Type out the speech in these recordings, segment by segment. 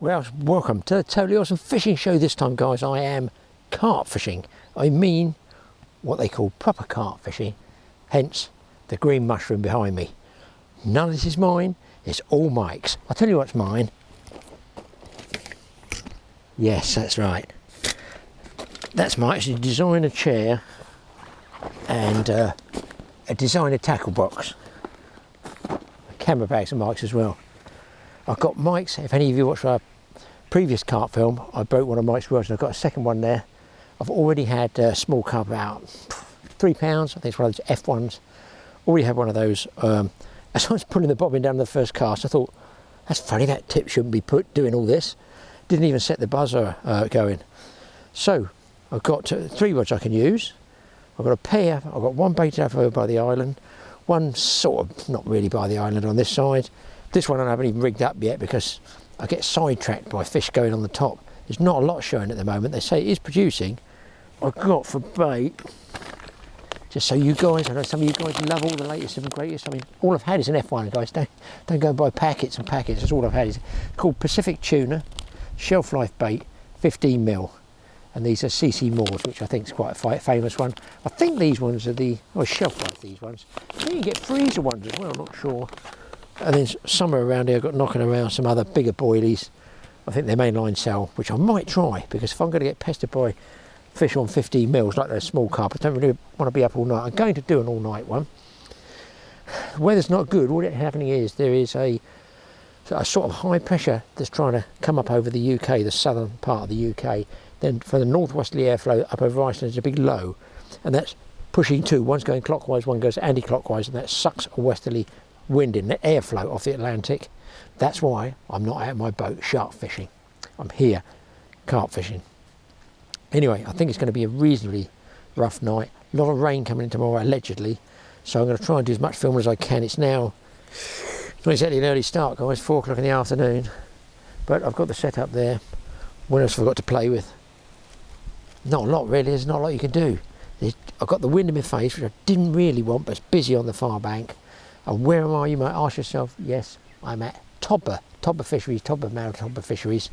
Well, welcome to the Totally Awesome Fishing Show. This time, guys, I am carp fishing. I mean what they call proper carp fishing, hence the green mushroom behind me. None of this is mine, it's all Mike's. I'll tell you what's mine. Yes, that's right. That's Mike's. He designed a chair and a designer tackle box. Camera bags are Mike's as well. I've got Mike's. If any of you watched our previous carp film, I broke one of Mike's rods and I've got a second one there. I've already had a small carp about 3 pounds. I think it's one of those F1s. Already had one of those. As I was pulling the bobbin down the first cast, I thought, that's funny, that tip shouldn't be doing all this. Didn't even set the buzzer going. So I've got 3 rods I can use. I've got a pair. I've got one baited up over by the island, one sort of not really by the island on this side. This one I haven't even rigged up yet because I get sidetracked by fish going on the top. There's not a lot showing at the moment. They say it is producing. I've got for bait, just so you guys, I know some of you guys love all the latest and greatest. I mean, all I've had is an F1, guys. Don't go and buy packets and packets. That's all I've had. It's called Pacific Tuna, shelf life bait, 15 mil. And these are CC Moores, which I think is quite a famous one. I think these ones are the, shelf life, these ones. I think you get freezer ones as well, I'm not sure. And then somewhere around here I've got knocking around some other bigger boilies. I think they're mainline sell, which I might try, because if I'm going to get pestered by fish on 15 mils like those small carp, I don't really want to be up all night. I'm going to do an all night one. The weather's not good. All that's happening is there is a sort of high pressure that's trying to come up over the UK, the southern part of the UK. Then for the northwesterly airflow up over Iceland is a big low, and that's pushing two. One's going clockwise, one goes anti-clockwise, and that sucks a westerly wind in the airflow off the Atlantic. That's why I'm not out of my boat shark fishing. I'm here carp fishing. Anyway, I think it's going to be a reasonably rough night. A lot of rain coming in tomorrow allegedly, so I'm going to try and do as much filming as I can. It's now not exactly an early start, guys, 4 o'clock in the afternoon, but I've got the setup there. What else have I got to play with? Not a lot really. There's not a lot you can do. I've got the wind in my face, which I didn't really want, but it's busy on the far bank. And where am I, you might ask yourself? Yes, I'm at Tobber Fisheries, Tobber Fisheries.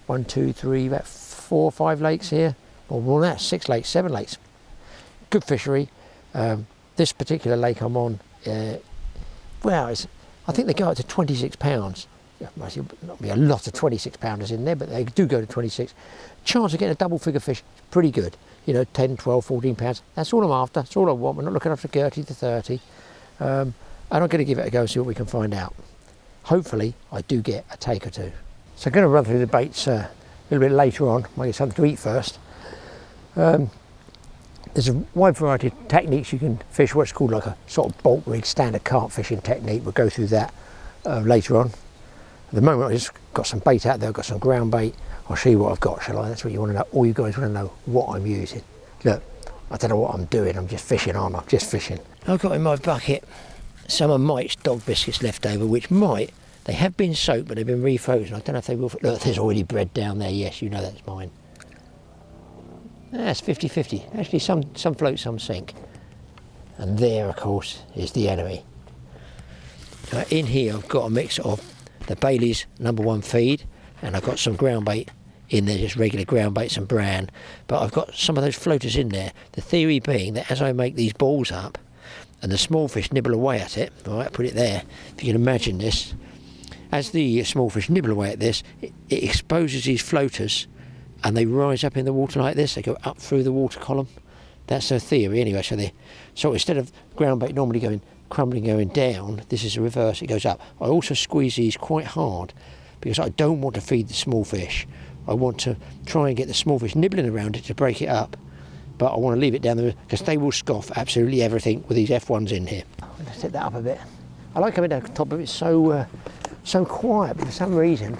1, 2, 3, about 4 or 5 lakes here. Or more than that, 6 lakes, 7 lakes. Good fishery. This particular lake I'm on, well, I think they go up to 26 pounds. There might not be a lot of 26 pounders in there, but they do go to 26. Chance of getting a double figure fish, pretty good. You know, 10, 12, 14 pounds. That's all I'm after. That's all I want. We're not looking after 30 to 30. And I'm going to give it a go and see what we can find out. Hopefully I do get a take or two. So I'm going to run through the baits a little bit later on. Might get something to eat first. There's a wide variety of techniques you can fish, what's called like a sort of bolt rig standard carp fishing technique. We'll go through that later on. At the moment I've just got some bait out there, I've got some ground bait. I'll show you what I've got, shall I? That's what you want to know. All you guys want to know what I'm using. Look, I don't know what I'm doing, I'm just fishing, aren't I? I'm just fishing. I've got in my bucket some of Mike's dog biscuits left over, which they have been soaked, but they've been refrozen. I don't know if they will. Look, there's already bread down there. Yes, you know that's mine. That's 50-50. Actually, some float, some sink. And there, of course, is the enemy. In here, I've got a mix of the Boilie's #1 feed, and I've got some ground bait in there, just regular ground bait, some bran. But I've got some of those floaters in there. The theory being that as I make these balls up, and the small fish nibble away at it, right, put it there, if you can imagine this, as the small fish nibble away at this, it exposes these floaters and they rise up in the water like this, they go up through the water column. That's their theory anyway. So instead of ground bait normally crumbling going down, this is the reverse, it goes up. I also squeeze these quite hard because I don't want to feed the small fish. I want to try and get the small fish nibbling around it to break it up. But I want to leave it down there because they will scoff absolutely everything with these F1s in here. I'm going to set that up a bit. I like coming down the top of it, so quiet, but for some reason,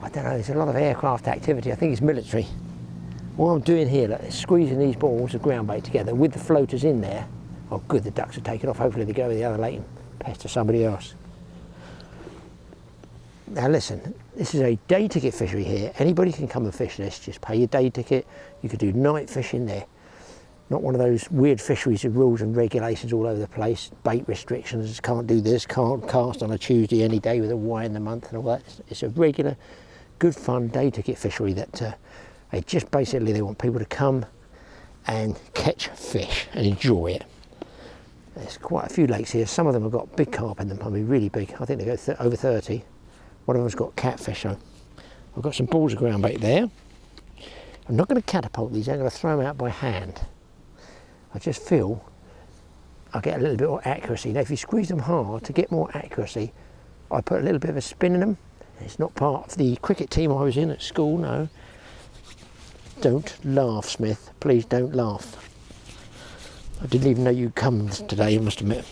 I don't know, there's a lot of aircraft activity. I think it's military. What I'm doing here, like, is squeezing these balls of ground bait together with the floaters in there. Oh good, the ducks are taken off. Hopefully they go with the other lake and pester somebody else. Now listen, this is a day ticket fishery here. Anybody can come and fish this, just pay your day ticket. You could do night fishing there. Not one of those weird fisheries with rules and regulations all over the place, bait restrictions, can't do this, can't cast on a Tuesday any day with a Y in the month and all that. It's a regular good fun day ticket fishery that they just basically, they want people to come and catch fish and enjoy it. There's quite a few lakes here. Some of them have got big carp in them, I mean really big. I think they go over 30. One of them's got catfish. So I've got some balls of ground bait there. I'm not going to catapult these, I'm going to throw them out by hand. I just feel I get a little bit more accuracy. Now if you squeeze them hard to get more accuracy, I put a little bit of a spin in them. It's not part of the cricket team I was in at school, no. Don't laugh, Smith, please don't laugh. I didn't even know you'd come today, I must admit.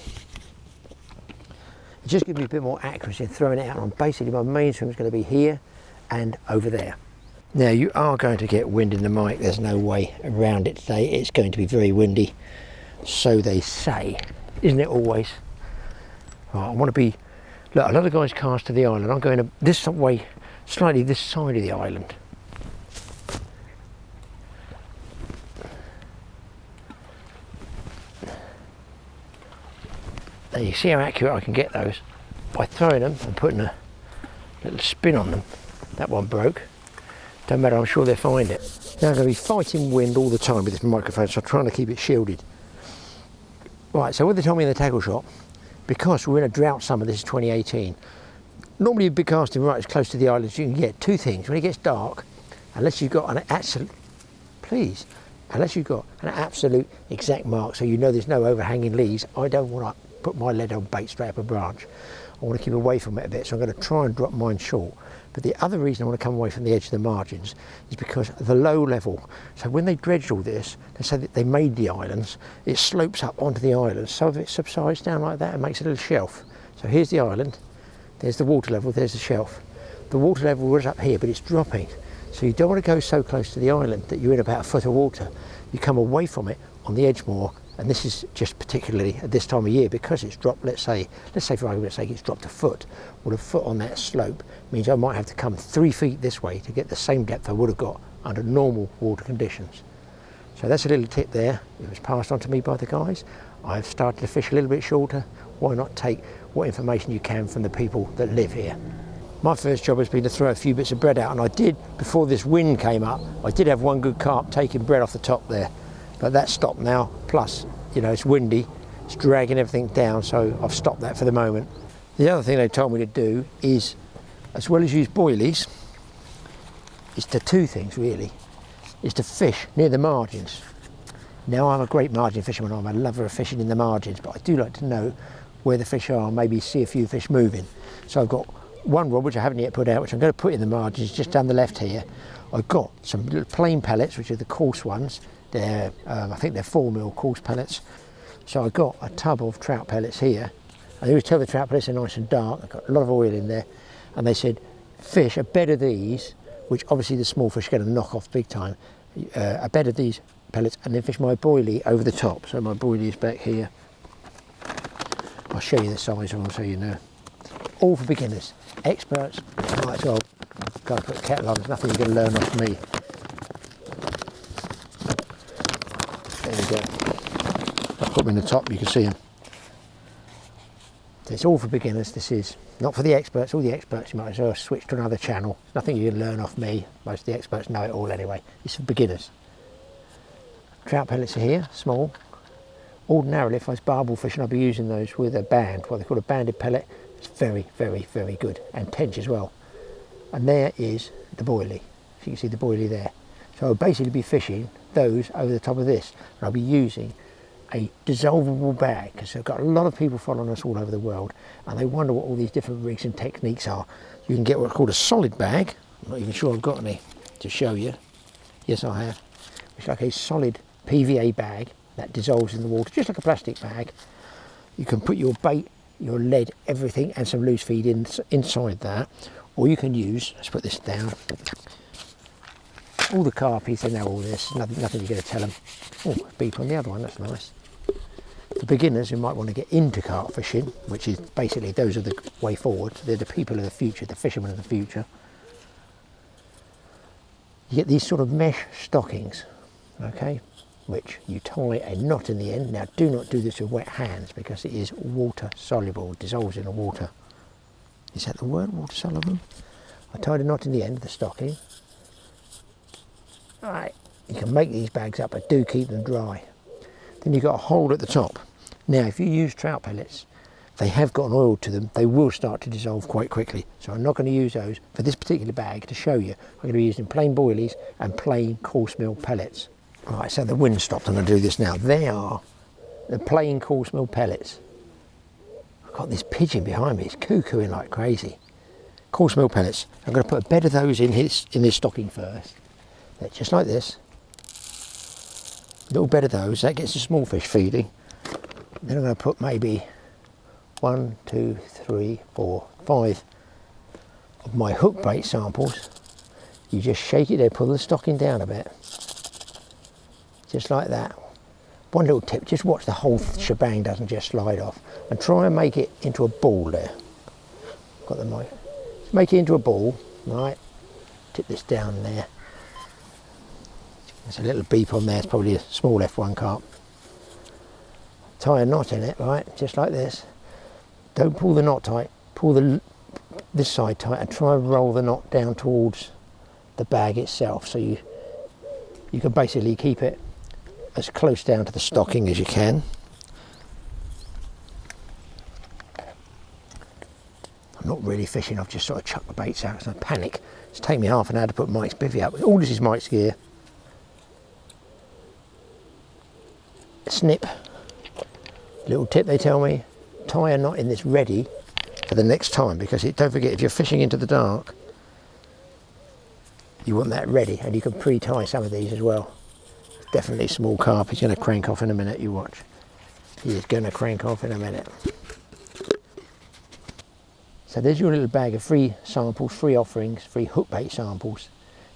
It just gives me a bit more accuracy in throwing it out on. Basically my main swim is going to be here and over there. Now you are going to get wind in the mic, there's no way around it today. It's going to be very windy, so they say, isn't it always? Right, I want to be, look, a lot of guys cast to the island. I'm going this way, slightly this side of the island. Now you see how accurate I can get those by throwing them and putting a little spin on them. That one broke. Don't matter, I'm sure they'll find it. Now I'm going to be fighting wind all the time with this microphone, so I'm trying to keep it shielded. Right, so what they told me in the tackle shop, because we're in a drought summer, this is 2018, normally you'd be casting right as close to the islands you can get. Two things, when it gets dark, unless you've got an absolute, unless you've got an absolute exact mark so you know there's no overhanging leaves, I don't want to put my lead on bait straight up a branch. I want to keep away from it a bit, so I'm going to try and drop mine short. But the other reason I want to come away from the edge of the margins is because of the low level. So when they dredged all this, they said that they made the islands, it slopes up onto the islands. Some of it subsides down like that and makes a little shelf. So here's the island, there's the water level, there's the shelf. The water level was up here, but it's dropping. So you don't want to go so close to the island that you're in about a foot of water. You come away from it on the edge more, and this is just particularly at this time of year because it's dropped, let's say for argument's sake it's dropped a foot. Well, a foot on that slope means I might have to come 3 feet this way to get the same depth I would have got under normal water conditions. So that's a little tip there. It was passed on to me by the guys. I've started to fish a little bit shorter. Why not take what information you can from the people that live here? My first job has been to throw a few bits of bread out, and I did, before this wind came up, I did have one good carp taking bread off the top there. But that's stopped now, plus, you know, it's windy, it's dragging everything down, so I've stopped that for the moment. The other thing they told me to do is, as well as use boilies, is to two things really, is to fish near the margins. Now I'm a great margin fisherman, I'm a lover of fishing in the margins, but I do like to know where the fish are, maybe see a few fish moving. So I've got one rod which I haven't yet put out, which I'm going to put in the margins just down the left here. I've got some little plain pellets, which are the coarse ones. They're, I think they're 4mm coarse pellets. So I've got a tub of trout pellets here. I always tell the trout pellets are nice and dark. I've got a lot of oil in there. And they said, fish a bed of these, which obviously the small fish are going to knock off big time, a bed of these pellets, and then fish my boilie over the top. So my boilie is back here. I'll show you the size of them so you know. All for beginners. Experts might as well go and put the kettle on. There's nothing you're going to learn off me. There we go. I'll put them in the top, you can see them. It's all for beginners. This is not for the experts. All the experts, you might as well switch to another channel. There's nothing you can learn off me. Most of the experts know it all anyway. It's for beginners. Trout pellets are here, small. Ordinarily, if I was barbel fishing, I'd be using those with a band, what they call a banded pellet. It's very, very, very good, and tench as well. And there is the boilie. So you can see the boilie there. So I'll basically be fishing those over the top of this, and I'll be using a dissolvable bag, because I've got a lot of people following us all over the world, and they wonder what all these different rigs and techniques are. You can get what's called a solid bag. I'm not even sure I've got any to show you. Yes, I have. It's like a solid PVA bag that dissolves in the water, just like a plastic bag. You can put your bait, your lead, everything, and some loose feed inside that, or you can use, let's put this down, all the carpies, they know all this, nothing you're going to tell them. Oh, a beep on the other one, that's nice. For beginners who might want to get into carp fishing, which is basically, those are the way forward, they're the people of the future, the fishermen of the future. You get these sort of mesh stockings, okay, which you tie a knot in the end. Now do not do this with wet hands because it is water soluble, dissolves in the water. Is that the word, water soluble? I tied a knot in the end of the stocking. Alright, you can make these bags up, but do keep them dry. Then you've got a hole at the top. Now if you use trout pellets, they have got an oil to them, they will start to dissolve quite quickly. So I'm not going to use those for this particular bag to show you. I'm going to be using plain boilies and plain coarse mill pellets. Right, so the wind stopped, I'm going to do this now. They are the plain coarse mill pellets. I've got this pigeon behind me, it's cuckooing like crazy. Coarse mill pellets. I'm going to put a bed of those in this stocking first. Just like this. A little bed of those, that gets the small fish feeding. Then I'm going to put maybe 1, 2, 3, 4, 5 of my hook bait samples. You just shake it there, pull the stocking down a bit. Just like that. One little tip, just watch the whole shebang doesn't just slide off. And try and make it into a ball there. Got the knife. Make it into a ball, right? Tip this down there. There's a little beep on there, it's probably a small F1 carp. Tie a knot in it, right? Just like this. Don't pull the knot tight, pull this side tight and try and roll the knot down towards the bag itself. So you can basically keep it as close down to the stocking as you can. I'm not really fishing, I've just sort of chucked the baits out because I panic. It's taken me half an hour to put Mike's bivvy up. All this is Mike's gear. Snip. Little tip they tell me, tie a knot in this ready for the next time, because don't forget, if you're fishing into the dark, you want that ready, and you can pre-tie some of these as well. Definitely small carp, he's going to crank off in a minute, you watch. He is going to crank off in a minute. So there's your little bag of free samples, free offerings, free hook bait samples.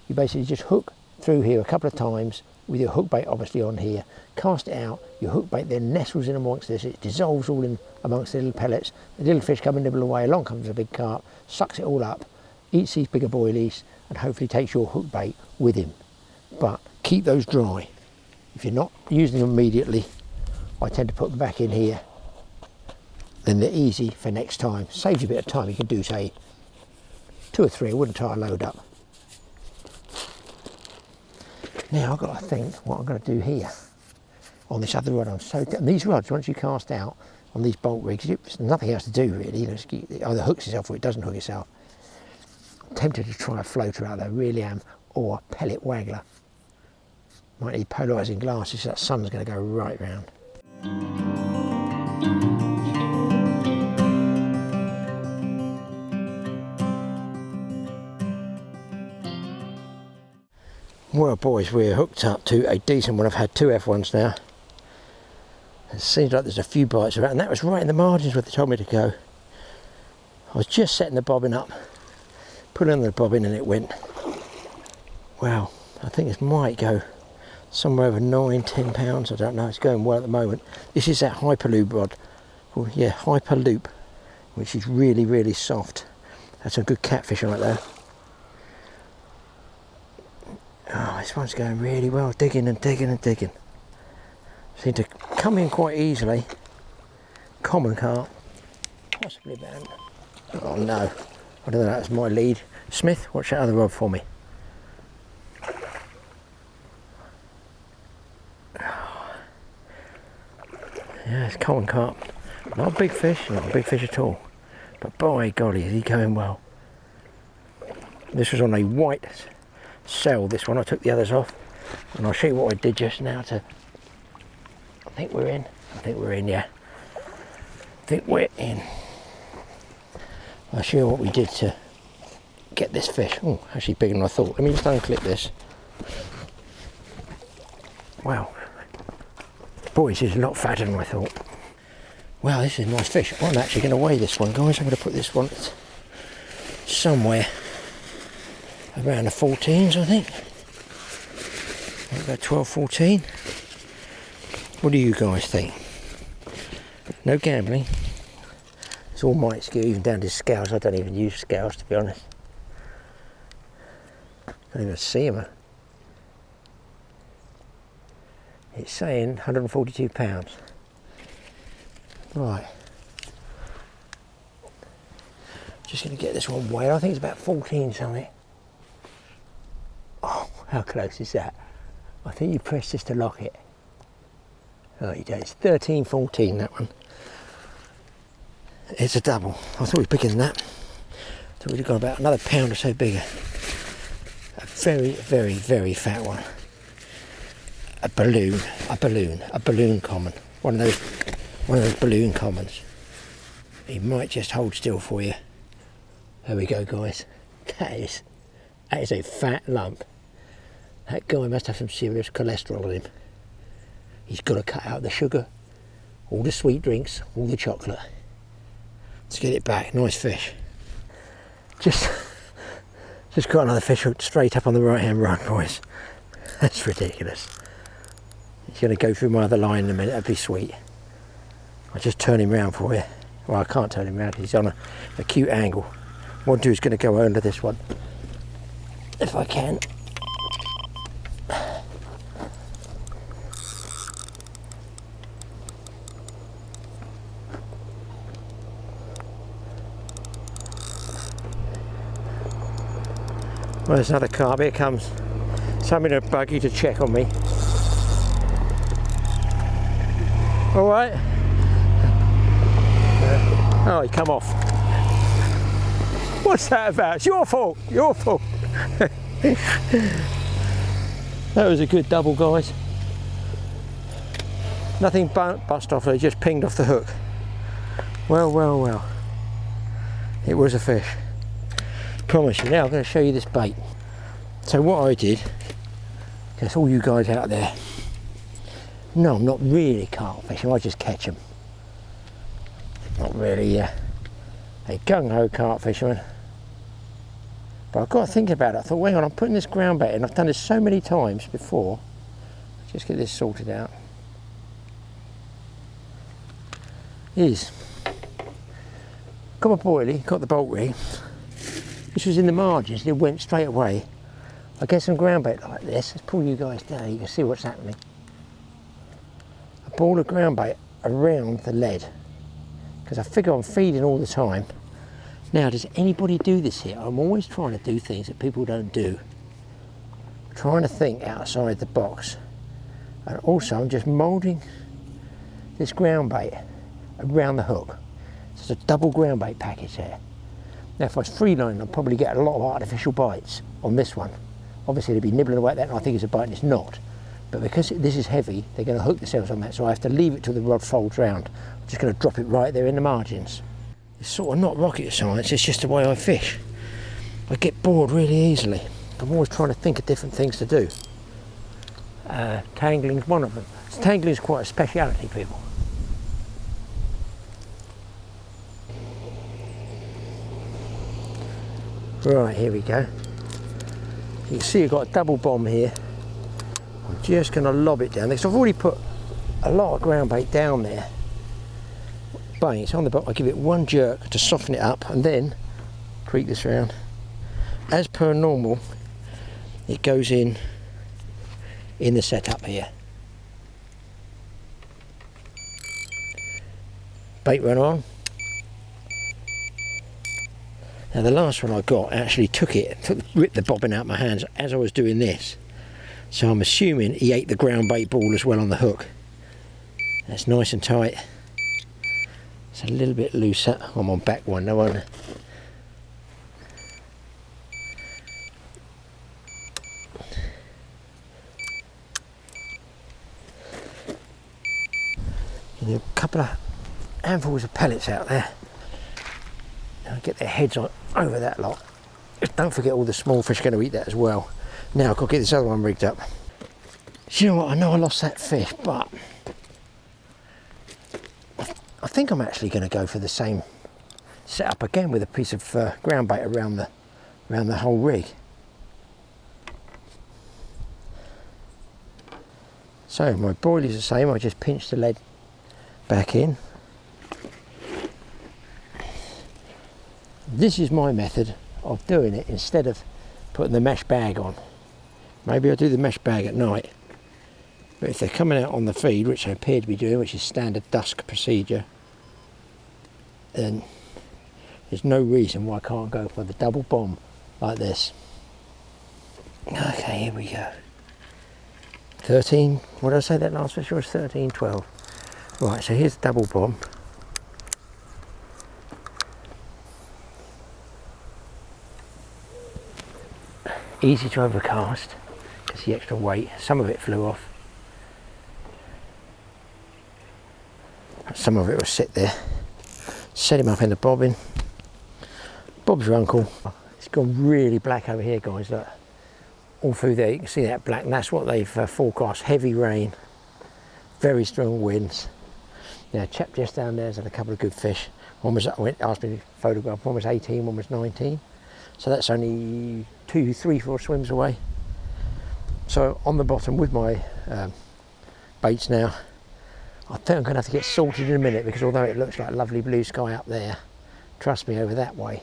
You basically just hook through here a couple of times with your hook bait obviously on here, cast it out, your hook bait then nestles in amongst this, it dissolves all in amongst the little pellets, the little fish come and nibble away, along comes a big carp, sucks it all up, eats these bigger boilies and hopefully takes your hook bait with him. But keep those dry. If you're not using them immediately, I tend to put them back in here, then they're easy for next time. Saves you a bit of time, you can do say 2 or 3, I wouldn't tie a load up. Now I've got to think what I'm going to do here on this other rod. And these rods, once you cast out on these bolt rigs, there's nothing else to do really. You know, it either hooks itself or it doesn't hook itself. I'm tempted to try a floater out there, really am, or a pellet waggler. Might need polarising glasses, so that sun's going to go right round. Well boys, we're hooked up to a decent one. I've had 2 F1s now. It seems like there's a few bites around, and that was right in the margins where they told me to go. I was just setting the bobbin up, put on the bobbin and it went. Wow, I think this might go somewhere over 9–10 pounds, I don't know, it's going well at the moment. This is that Hyperloop rod, well, yeah, Hyperloop, which is really, really soft. That's some good catfish right there. Oh, this one's going really well, digging and digging and digging. Seem to come in quite easily. Common carp, possibly about. Oh no, I don't know, that's my lead. Smith, watch that other rod for me. Yeah, it's common carp. Not a big fish, not a big fish at all. But by golly, is he going well. This was on a white cell, this one. I took the others off. And I'll show you what I did just now to... I think we're in, yeah. I think we're in. I'll show you what we did to get this fish. Oh, actually bigger than I thought. Let me just unclip this. Wow. Boy, this is a lot fatter than I thought. Wow, this is a nice fish. I'm actually going to weigh this one, guys. I'm going to put this one somewhere around the 14s, I think. About 12, 14. What do you guys think? No gambling. It's all Mike's gear, even down to scales. I don't even use scales, to be honest. Can't even see them. It's saying 142 pounds. Right. Just going to get this one weighed. I think it's about 14 something. Oh, how close is that? I think you press this to lock it. Oh, you do. It's 13, 14, that one. It's a double. I thought it was bigger than that. I thought we'd have got about another pound or so bigger. A very, very, very fat one. A balloon common. One of those balloon commons. He might just hold still for you. There we go, guys. That is a fat lump. That guy must have some serious cholesterol in him. He's got to cut out the sugar, all the sweet drinks, all the chocolate. Let's get it back. Nice fish. Just got another fish hooked straight up on the right hand run, boys. That's ridiculous. He's going to go through my other line in a minute. That'd be sweet. I'll just turn him round for you. Well, I can't turn him round. He's on a cute angle. What I'll do is going to go under this one, if I can. Well, there's another carp. Here comes some in a buggy to check on me. All right. Oh, he come off. What's that about? It's your fault. Your fault. That was a good double, guys. Nothing bust off. They just pinged off the hook. Well, well, well. It was a fish. Promise you. Now I'm going to show you this bait. So what I did, because all you guys out there, no, I'm not really carp fishing. I just catch them. Not really a gung-ho carp fisherman. But I've got to think about it. I thought, hang on, I'm putting this ground bait in. I've done this so many times before. Just get this sorted out. Got my boilie, got the bolt rig. This was in the margins and it went straight away. I get some ground bait like this. Let's pull you guys down, you can see what's happening. A ball of ground bait around the lead. Because I figure I'm feeding all the time. Now, does anybody do this here? I'm always trying to do things that people don't do. I'm trying to think outside the box. And also, I'm just moulding this ground bait around the hook. So it's a double ground bait package there. Now, if I was freelining, I'd probably get a lot of artificial bites on this one. Obviously, they'd be nibbling away at that, and I think it's a bite, and it's not. But because this is heavy, they're going to hook themselves on that, so I have to leave it till the rod folds round. I'm just going to drop it right there in the margins. It's sort of not rocket science, it's just the way I fish. I get bored really easily. I'm always trying to think of different things to do. Tangling's one of them. Tangling's quite a speciality, people. Right, here we go. You can see I've got a double bomb here. I'm just going to lob it down there, because I've already put a lot of ground bait down there. Bang, it's on the bottom. I give it one jerk to soften it up and then creak this around. As per normal, it goes in the setup here. Bait went on. Now the last one I got actually ripped the bobbin out of my hands as I was doing this. So I'm assuming he ate the ground bait ball as well on the hook. That's nice and tight. It's a little bit looser. I'm on back one now, aren't I? And there are a couple of handfuls of pellets out there. Now get their heads on over that lot. Just don't forget all the small fish are going to eat that as well. Now I've got to get this other one rigged up. Do you know what? I know I lost that fish, but I think I'm actually going to go for the same setup again with a piece of ground bait around the whole rig. So my boilie's the same. I just pinch the lead back in. This is my method of doing it instead of putting the mesh bag on. Maybe I'll do the mesh bag at night. But if they're coming out on the feed, which they appear to be doing, which is standard dusk procedure, then There's no reason why I can't go for the double bomb like this. Okay, here we go. 13, what did I say that last fish was? 13, 12. Right, so here's the double bomb. Easy to overcast because the extra weight, some of it flew off. Some of it will sit there. Set him up in the bobbin. Bob's your uncle. It's gone really black over here, guys. Look, all through there you can see that black, and that's what they've forecast. Heavy rain, very strong winds. Now, chap just down there's had a couple of good fish. One was, asked me to photograph, one was 18, one was 19. So that's only 2, 3, 4 swims away. So on the bottom with my baits now, I think I'm going to have to get sorted in a minute, because although it looks like lovely blue sky up there, trust me, over that way,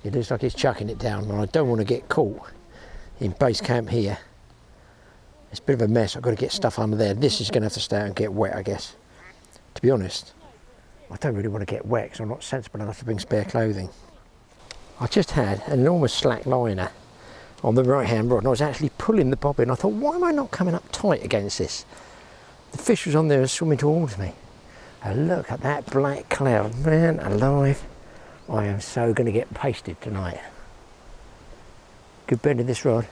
it looks like it's chucking it down, and I don't want to get caught in base camp here. It's a bit of a mess. I've got to get stuff under there. This is going to have to stay out and get wet, I guess. To be honest, I don't really want to get wet because I'm not sensible enough to bring spare clothing. I just had an enormous slack liner on the right hand rod, and I was actually pulling the bobbin. I thought, why am I not coming up tight against this? The fish was on there and swimming towards me. And look at that black cloud, man alive. I am so going to get pasted tonight. Good bend of this rod,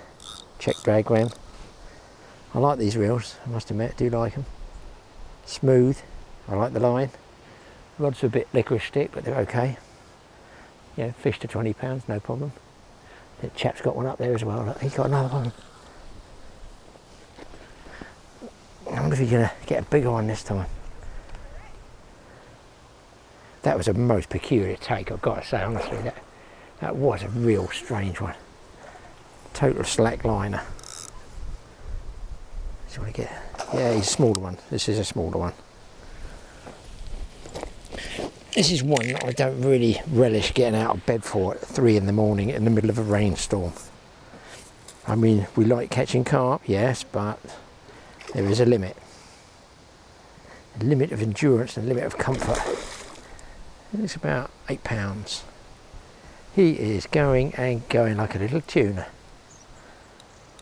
check drag ram. I like these reels, I must admit, I do like them. Smooth, I like the line. Rods are a bit licorice stick, but they're okay. Yeah, fish to 20 pounds, no problem. The chap's got one up there as well. Look, he's got another one. I wonder if he's going to get a bigger one this time. That was a most peculiar take, I've got to say, honestly. That was a real strange one. Total slack liner. So I get, yeah, he's a smaller one. This is a smaller one. This is one that I don't really relish getting out of bed for at 3 in the morning in the middle of a rainstorm. I mean, we like catching carp, yes, but there is a limit. A limit of endurance and a limit of comfort. It's about 8 pounds. He is going and going like a little tuna.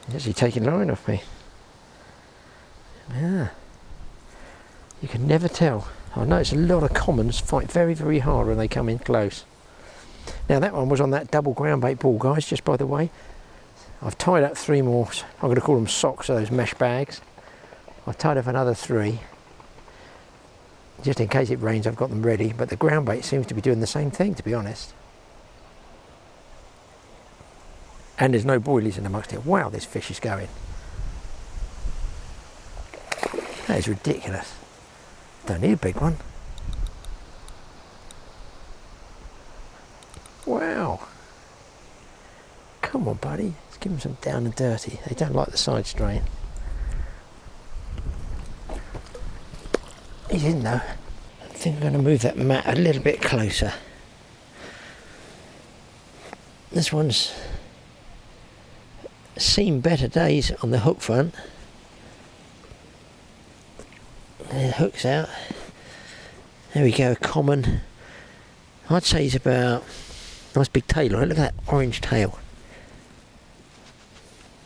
He's actually taking line off me. Yeah. You can never tell. I notice a lot of commons fight very, very hard when they come in close. Now that one was on that double ground bait ball, guys, just by the way. I've tied up 3 more, I'm going to call them socks, those mesh bags. I've tied up another 3. Just in case it rains, I've got them ready, but the ground bait seems to be doing the same thing, to be honest. And there's no boilies in amongst it. Wow, this fish is going. That is ridiculous. Don't need a big one. Wow. Come on, buddy. Let's give them some down and dirty. They don't like the side strain. He's in though. I think I'm going to move that mat a little bit closer. This one's seen better days on the hook front. There, the hook's out. There we go, common. I'd say he's about, nice big tail on it. Look at that orange tail.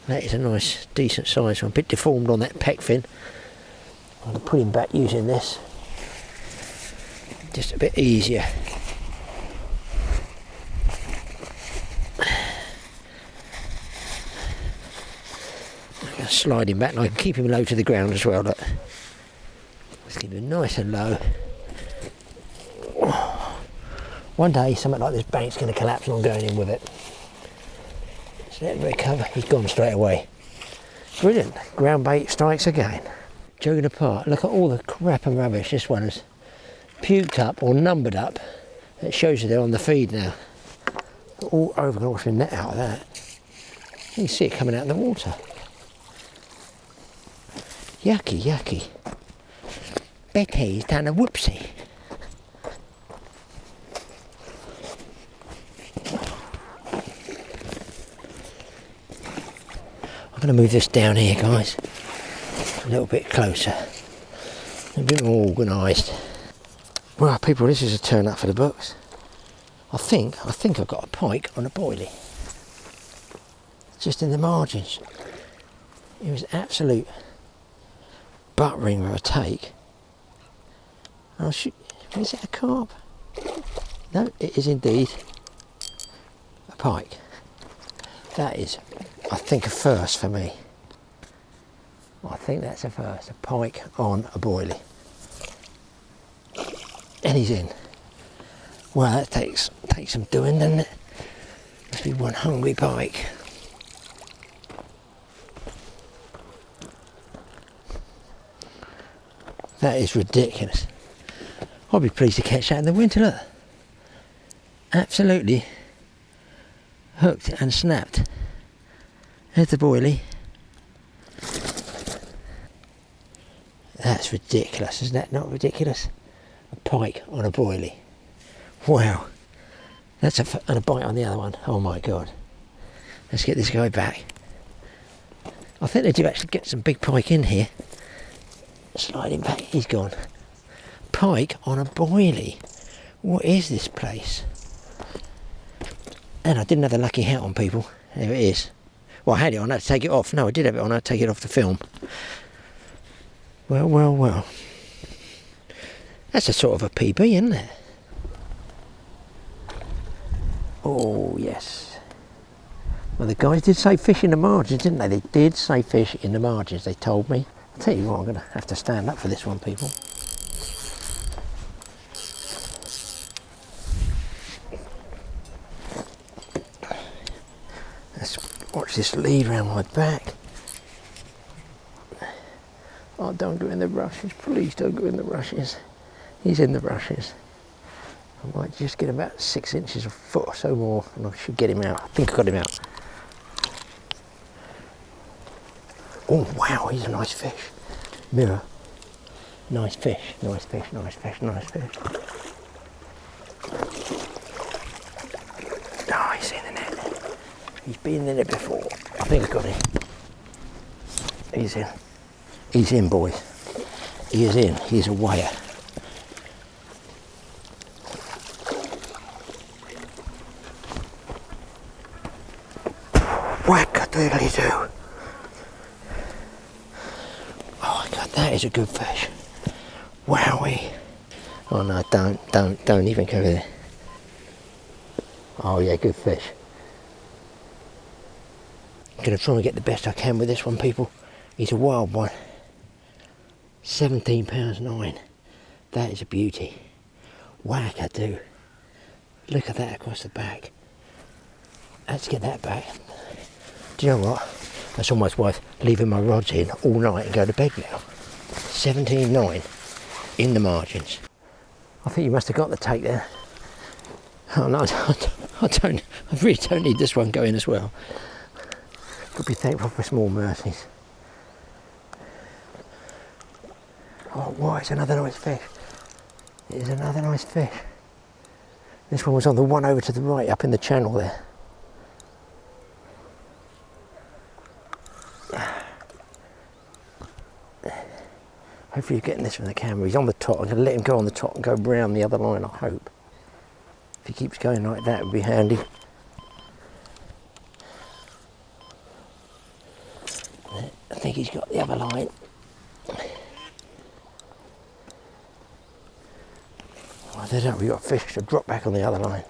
That is a nice, decent size one. A bit deformed on that pec fin. I'm going to put him back using this. Just a bit easier. I'm going to slide him back, and I can keep him low to the ground as well. Look. Let's keep him nice and low. One day something like this bank's going to collapse and I'm going in with it. Just let him recover. He's gone straight away. Brilliant. Ground bait strikes again. Joking apart, look at all the crap and rubbish this one has puked up or numbered up. It shows you they're on the feed now. All over, can wash my net out of that. You can see it coming out of the water. Yucky, yucky. Betty's done a whoopsie. I'm going to move this down here, guys, a little bit closer, a bit more organised. Well, people, this is a turn up for the books. I think I've got a pike on a boilie. Just in the margins. It was absolute buttering with a take. Oh shoot, is it a carp? No, it is indeed a pike. That is, I think, a first for me. I think that's a first, a pike on a boilie. And he's in. Well, that takes some doing, doesn't it? Must be one hungry pike. That is ridiculous. I'll be pleased to catch that in the winter, look. Absolutely hooked and snapped. There's the boilie. That's ridiculous, isn't that not ridiculous? A pike on a boilie. Wow. That's and a bite on the other one. Oh my god. Let's get this guy back. I think they do actually get some big pike in here. Slide him back, he's gone. Pike on a boilie. What is this place? And I didn't have the lucky hat on, people. There it is. Well, I had it on, I had to take it off. No, I did have it on, I had to take it off the film. Well, well, well. That's a sort of a PB, isn't it? Oh, yes. Well, the guys did say fish in the margins, didn't they? They did say fish in the margins, they told me. I'll tell you what, I'm going to have to stand up for this one, people. Let's watch this lead round my back. Oh, don't go in the rushes, please don't go in the rushes. He's in the rushes. I might just get about 6 inches, a foot or so more, and I should get him out. I think I got him out. Oh wow, he's a nice fish. Mirror. Nice fish, nice fish, nice fish, nice fish. Oh, he's in the net. He's been in it before. I think I got him. He's in. He's in, boys. He is in. He's a wire. Whack-a-doodly-doo. Oh god, that is a good fish. Wowee. Oh no, don't even go there. Oh yeah, good fish. I'm gonna try and get the best I can with this one, people. He's a wild one. 17 pounds 9. That is a beauty. Whack-a-doo. Look at that across the back. Let's get that back. Do you know what? That's almost worth leaving my rods in all night and go to bed now. 17.9 in the margins. I think you must have got the take there. Oh no, I really don't need this one going as well. Could be thankful for small mercies. Oh wow, it's another nice fish. It is another nice fish. This one was on the one over to the right up in the channel there. Hopefully you're getting this from the camera. He's on the top. I'm going to let him go on the top and go round the other line, I hope. If he keeps going like that, it would be handy. I think he's got the other line. I don't know, we've got fish to drop back on the other line.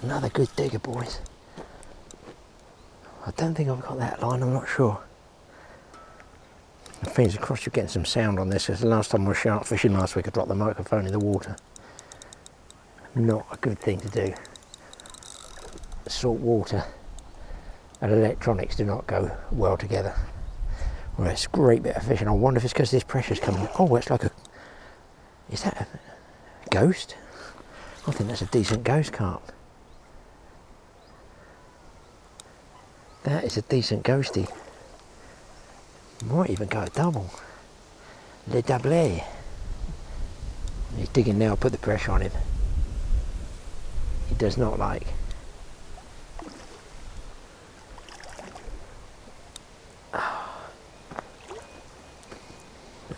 Another good digger, boys. I don't think I've got that line, I'm not sure. Fingers crossed you're getting some sound on this, because the last time I was shark fishing last week I dropped the microphone in the water. Not a good thing to do. Salt water and electronics do not go well together. Well, it's a great bit of fishing. I wonder if it's because this pressure's coming. Oh, it's like a... Is that a ghost? I think that's a decent ghost carp. That is a decent ghosty. Might even go a double. Le double. He's digging now, I'll put the pressure on him. He does not like.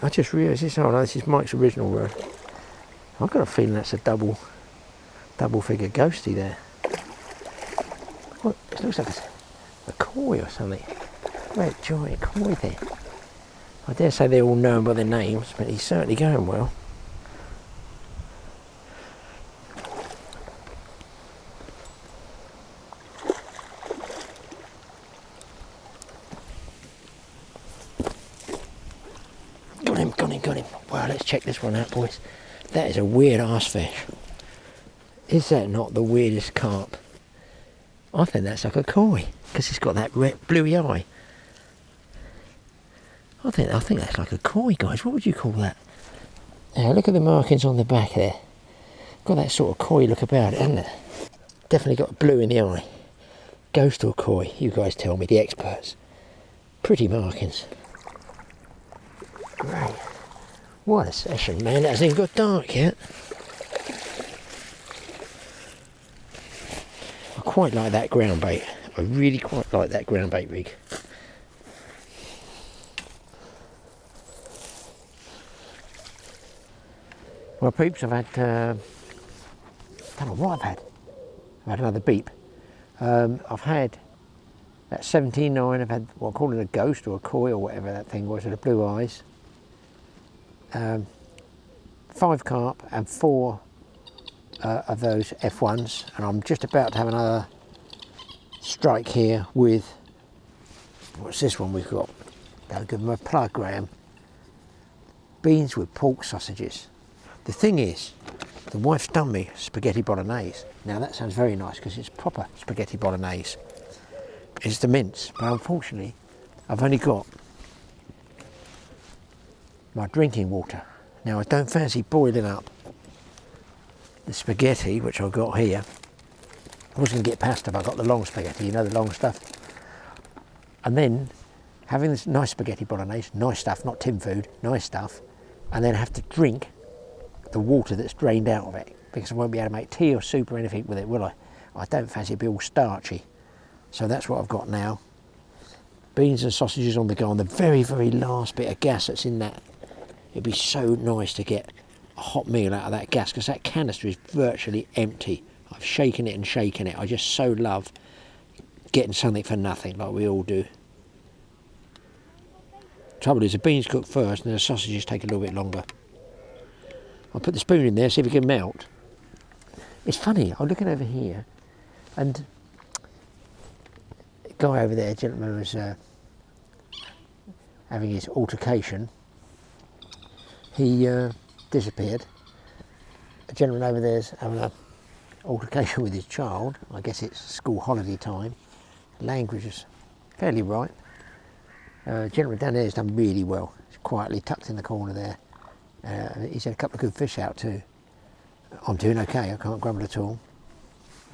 I just realised this. Oh no, this is Mike's original rod. I've got a feeling that's a double figure ghosty there. What? It looks like a koi or something. Great giant koi there. I dare say they're all known by their names, but he's certainly going well. Got him. Wow, let's check this one out, boys. That is a weird ass fish. Is that not the weirdest carp? I think that's like a koi, because it's got that red, bluey eye. I think that's like a koi, guys. What would you call that? Now look at the markings on the back there. Got that sort of koi look about it, hasn't it? Definitely got blue in the eye. Ghost or koi? You guys tell me, the experts. Pretty markings. Great. What a session, man. It hasn't even got dark yet. I quite like that ground bait. I really quite like that ground bait rig. Well, peeps, I've had, don't know what I've had. I've had another beep. I've had that 17.9, I've had what I call it a ghost or a koi or whatever that thing was with the blue eyes. 5 carp and 4 of those F1s, and I'm just about to have another strike here with, what's this one we've got? I'll give them a plug, Graham. Beans with pork sausages. The thing is, the wife's done me spaghetti bolognese. Now that sounds very nice because it's proper spaghetti bolognese. It's the mince, but unfortunately I've only got my drinking water. Now I don't fancy boiling up the spaghetti, which I've got here. I was going to get pasta, but I got the long spaghetti, you know, the long stuff. And then having this nice spaghetti bolognese, nice stuff, not tin food, nice stuff, and then have to drink the water that's drained out of it, because I won't be able to make tea or soup or anything with it, will I? I don't fancy it be all starchy. So that's what I've got now. Beans and sausages on the go, on the very, very last bit of gas that's in that. It'd be so nice to get a hot meal out of that gas, because that canister is virtually empty. I've shaken it and shaken it. I just so love getting something for nothing, like we all do. Trouble is, the beans cook first and the sausages take a little bit longer. I'll put the spoon in there, see if it can melt. It's funny, I'm looking over here, and the guy over there, gentleman, was having his altercation. He disappeared. A gentleman over there's having an altercation with his child. I guess it's school holiday time. Language is fairly right. Gentleman down there has done really well. He's quietly tucked in the corner there. He's had a couple of good fish out too. I'm doing okay, I can't grumble at all.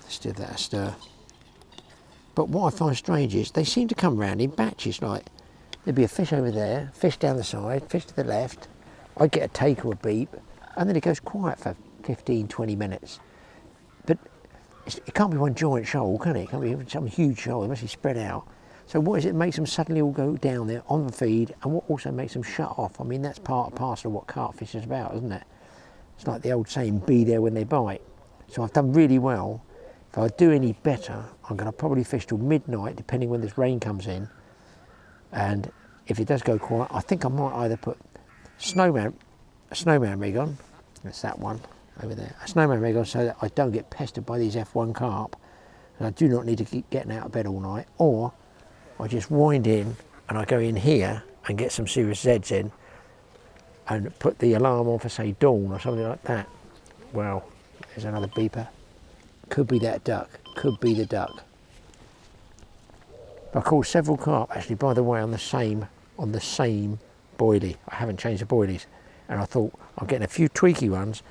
Let's give that a stir. But what I find strange is they seem to come round in batches, like there'd be a fish over there, fish down the side, fish to the left. I'd get a take or a beep, and then it goes quiet for 15, 20 minutes. But it can't be one giant shoal, can it? It can't be some huge shoal, it must be spread out. So what is it makes them suddenly all go down there on the feed, and what also makes them shut off? I mean, that's part and parcel of what carp fish is about, isn't it? It's like the old saying, be there when they bite. So I've done really well. If I do any better, I'm going to probably fish till midnight, depending when this rain comes in. And if it does go quiet, I think I might either put a snowman rig on. That's that one over there. A snowman rig on so that I don't get pestered by these F1 carp, and I do not need to keep getting out of bed all night. Or I just wind in and I go in here and get some serious Zs in and put the alarm on for, say, dawn or something like that. Well, there's another beeper. Could be that duck, could be the duck. I caught several carp actually, by the way, on the same boilie. I haven't changed the boilies, and I thought I'm getting a few tweaky ones.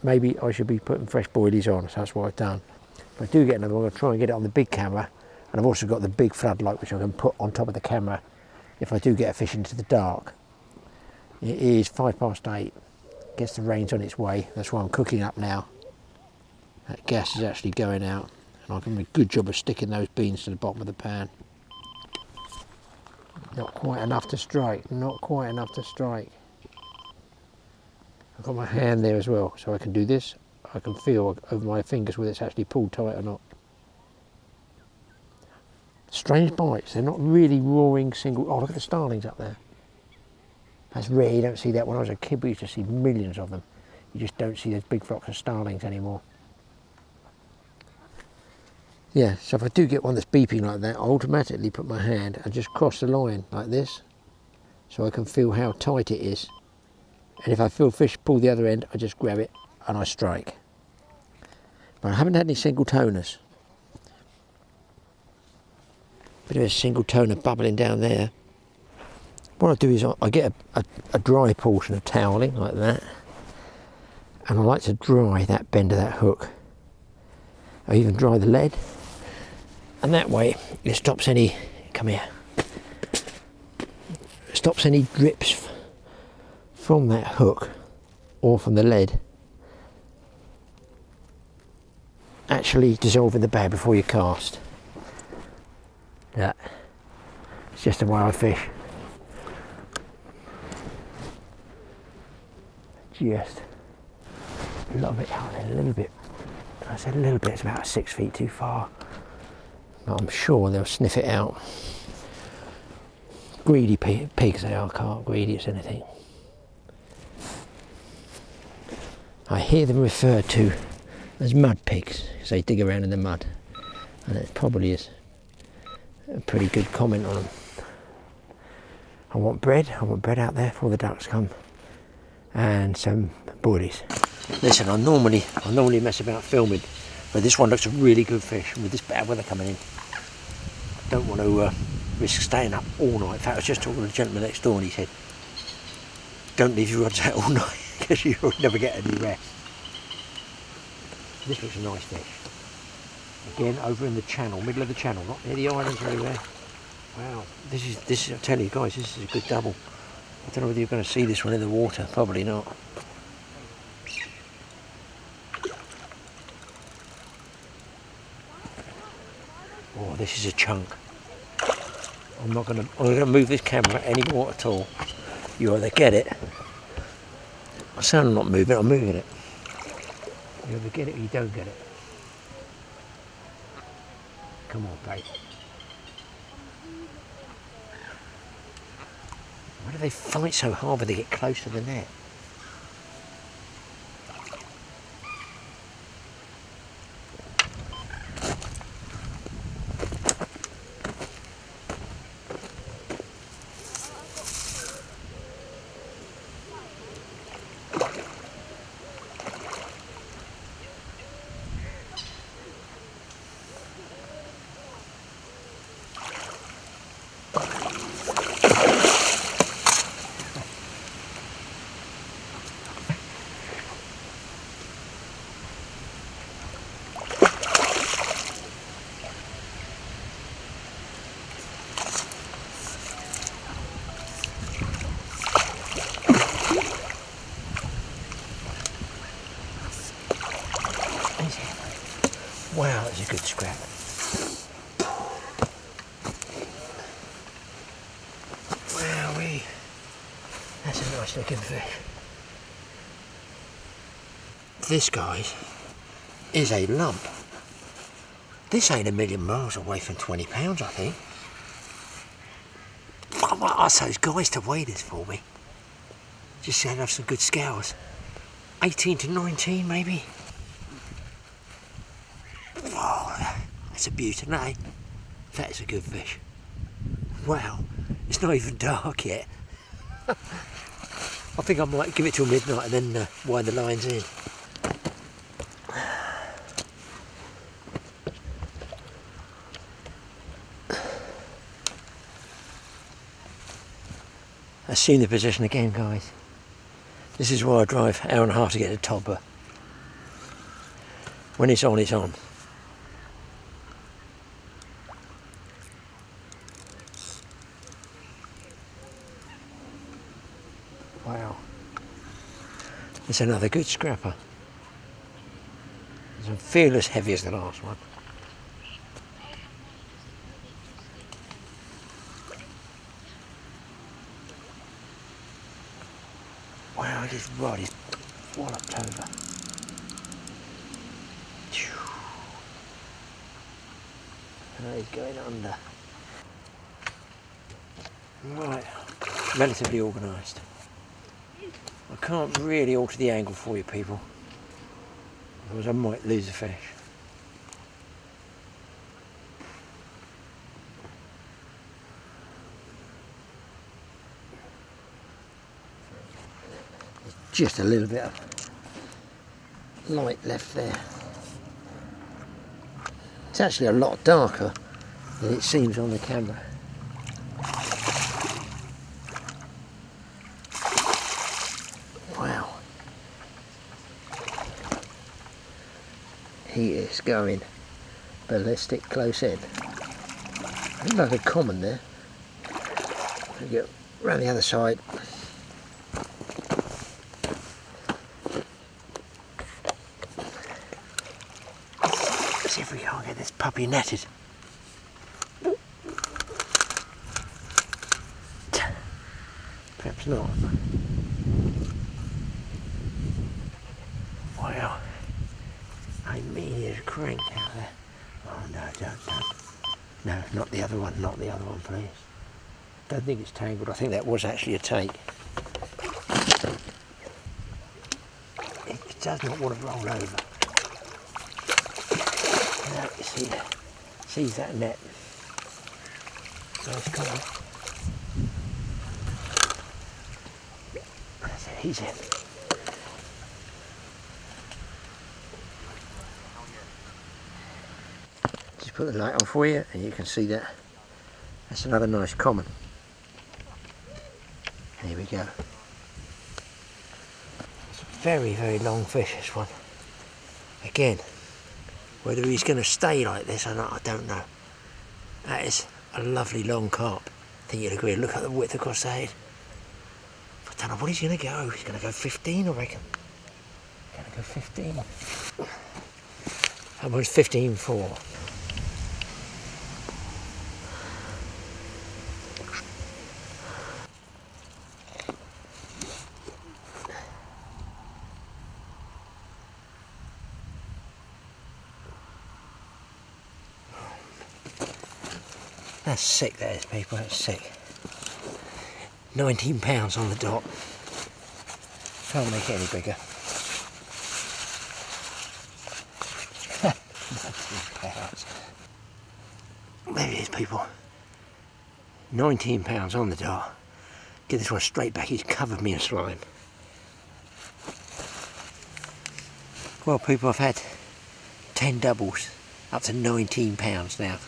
Maybe I should be putting fresh boilies on, so that's what I've done. If I do get another one, I'm going to try and get it on the big camera, and I've also got the big floodlight which I can put on top of the camera if I do get a fish into the dark. It is 8:05. Guess the rain's on its way. That's why I'm cooking up now. That gas is actually going out, and I can do a good job of sticking those beans to the bottom of the pan. Not quite enough to strike, not quite enough to strike. I've got my hand there as well, so I can do this. I can feel over my fingers whether it's actually pulled tight or not. Strange bites, they're not really roaring single. Oh, look at the starlings up there. That's rare, you don't see that. When I was a kid, we used to see millions of them. You just don't see those big flocks of starlings anymore. Yeah, so if I do get one that's beeping like that, I automatically put my hand and just cross the line like this, so I can feel how tight it is. And if I feel fish pull the other end, I just grab it and I strike. But I haven't had any single toners. Bit of a single toner bubbling down there. What I do is I get a dry portion of toweling like that, and I like to dry that bend of that hook. I even dry the lead, and that way it stops any, come here, stops any drips from that hook or from the lead actually dissolving the bag before you cast. Yeah, it's just a wild fish. Just love it out there a little bit. I said a little bit, it's about 6 feet too far. But I'm sure they'll sniff it out. Greedy pigs they are, Carp, greedy as anything. I hear them referred to as mud pigs because they dig around in the mud, and it probably is a pretty good comment on them. I want bread out there before the ducks come, and some boilies. Listen, I normally mess about filming, but this one looks a really good fish, and with this bad weather coming in, I don't want to risk staying up all night. In fact, I was just talking to the gentleman next door, and he said, don't leave your rods out all night because you'll never get any rest. This looks a nice fish. Again, over in the channel, middle of the channel, not near the islands or anywhere. Wow, this is, I tell you guys, this is a good double. I don't know whether you're going to see this one in the water, probably not. Oh, this is a chunk. I'm not going to move this camera anymore at all. You either get it. I say I'm not moving, I'm moving it. You either get it or you don't get it. Come on, babe. Why do they fight so hard when they get close to the net? Wow, that's a good scrap. Wowee. That's a nice looking fish. This, guys, is a lump. This ain't a million miles away from 20 pounds, I think. I might ask those guys to weigh this for me. Just so I'd have some good scales. 18 to 19 maybe. Oh, that's a beauty, eh? That is a good fish. Wow, it's not even dark yet. I think I might give it till midnight and then wind the lines in. I've seen the position again, guys. This is why I drive an hour and a half to get a topper. When it's on, it's on. Wow. It's another good scrapper. Doesn't feel as heavy as the last one. God, his rod is walloped over. Oh, he's going under. Right, relatively organised. I can't really alter the angle for you people, otherwise I might lose a fish. There's just a little bit of light left there. It's actually a lot darker than it seems on the camera. Wow. He is going ballistic close in. Looks like a common there. We go around the other side. Let's see if we can't get this puppy netted. Perhaps not. Wow. I mean, there's a crank out there. Oh no, don't. No, not the other one, please. Don't think it's tangled. I think that was actually a take. It does not want to roll over. Now, you see, sees that net. Nice collar. That's it, he's in. Just put the light on for you and you can see that. That's another nice common. Here we go. It's a very, very long fish, this one. Again, whether he's going to stay like this or not, I don't know. That is a lovely long carp. I think you'd agree. Look at the width across the head. I don't know what he's going to go. He's going to go 15, I reckon. Going to go 15. That one's 15.4. That's sick, that is, people, that's sick. 19 pounds on the dot. Can't make it any bigger. 19 pounds. There it is, people. 19 pounds on the dot. Get this one straight back, he's covered me in slime. Well, people, I've had 10 doubles, up to 19 pounds now.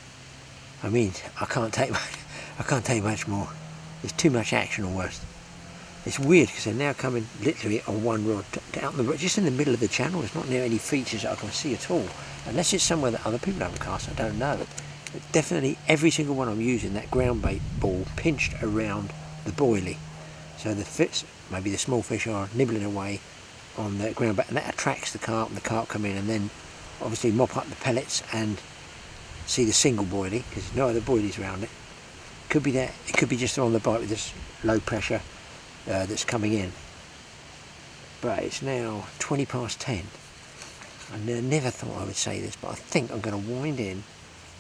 I mean, I can't take much more. There's too much action almost. It's weird because they're now coming literally on one rod, out in the, just in the middle of the channel. It's not near any features that I can see at all. Unless it's somewhere that other people haven't cast, I don't know. But definitely every single one I'm using, that ground bait ball pinched around the boilie. So the fish, maybe the small fish are nibbling away on the ground bait, and that attracts the carp, and the carp come in and then obviously mop up the pellets and see the single boilie, because there's no other boilies around it. Could be that, it could be just on the bite with this low pressure that's coming in. But it's now 20 past 10. I never thought I would say this, but I think I'm going to wind in.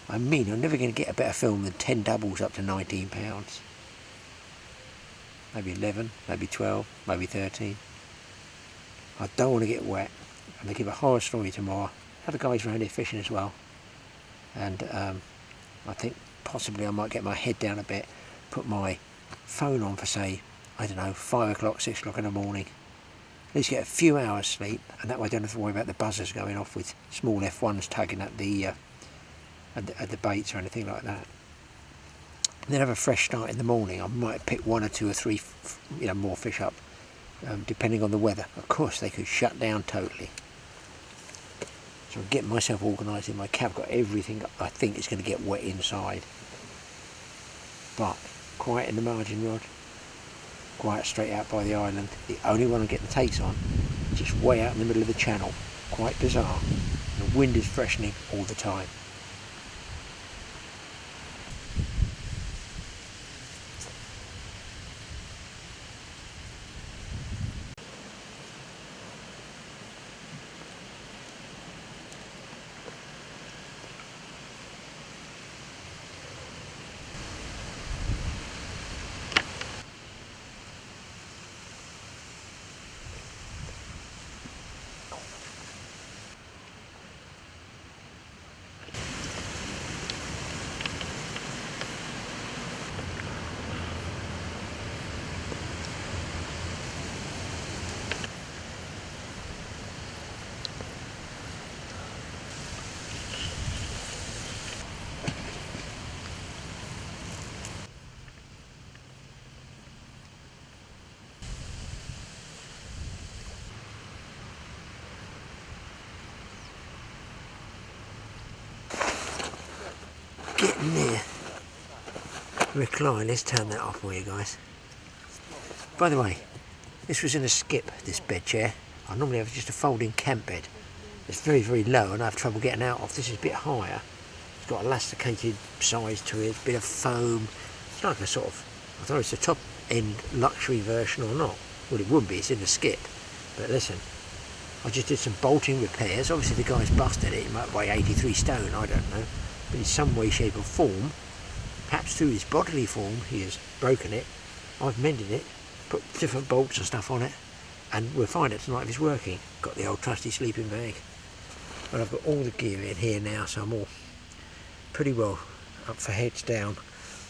I mean, I'm never going to get a better film than 10 doubles up to 19 pounds. Maybe 11, maybe 12, maybe 13. I don't want to get wet. I'm going to give a horror story tomorrow. Other guys around here fishing as well. And I think possibly I might get my head down a bit, put my phone on for, say, I don't know, 5 o'clock, 6 o'clock in the morning. At least get a few hours sleep, and that way I don't have to worry about the buzzers going off with small F1s tugging at the baits or anything like that. And then have a fresh start in the morning. I might pick 1 or 2 or 3 more fish up, depending on the weather. Of course they could shut down totally. So I'm getting myself organised in my cab, got everything I think is going to get wet inside. But quiet in the margin rod, quiet straight out by the island. The only one I'm getting the takes on, just way out in the middle of the channel. Quite bizarre. The wind is freshening all the time. recline. Let's turn that off for you guys. By the way, this was in a skip, this bed chair. I normally have just a folding camp bed. It's very, very low and I have trouble getting out of. This is a bit higher. It's got elasticated sides to it, a bit of foam. It's like a sort of, I don't know if it's a top end luxury version or not. Well, it would be, it's in a skip. But listen, I just did some bolting repairs. Obviously the guy's busted it. He might weigh 83 stone, I don't know. But in some way, shape or form, perhaps through his bodily form, he has broken it. I've mended it, put different bolts and stuff on it, and we'll find it tonight if it's working. Got the old trusty sleeping bag. But I've got all the gear in here now, so I'm all pretty well up for heads down.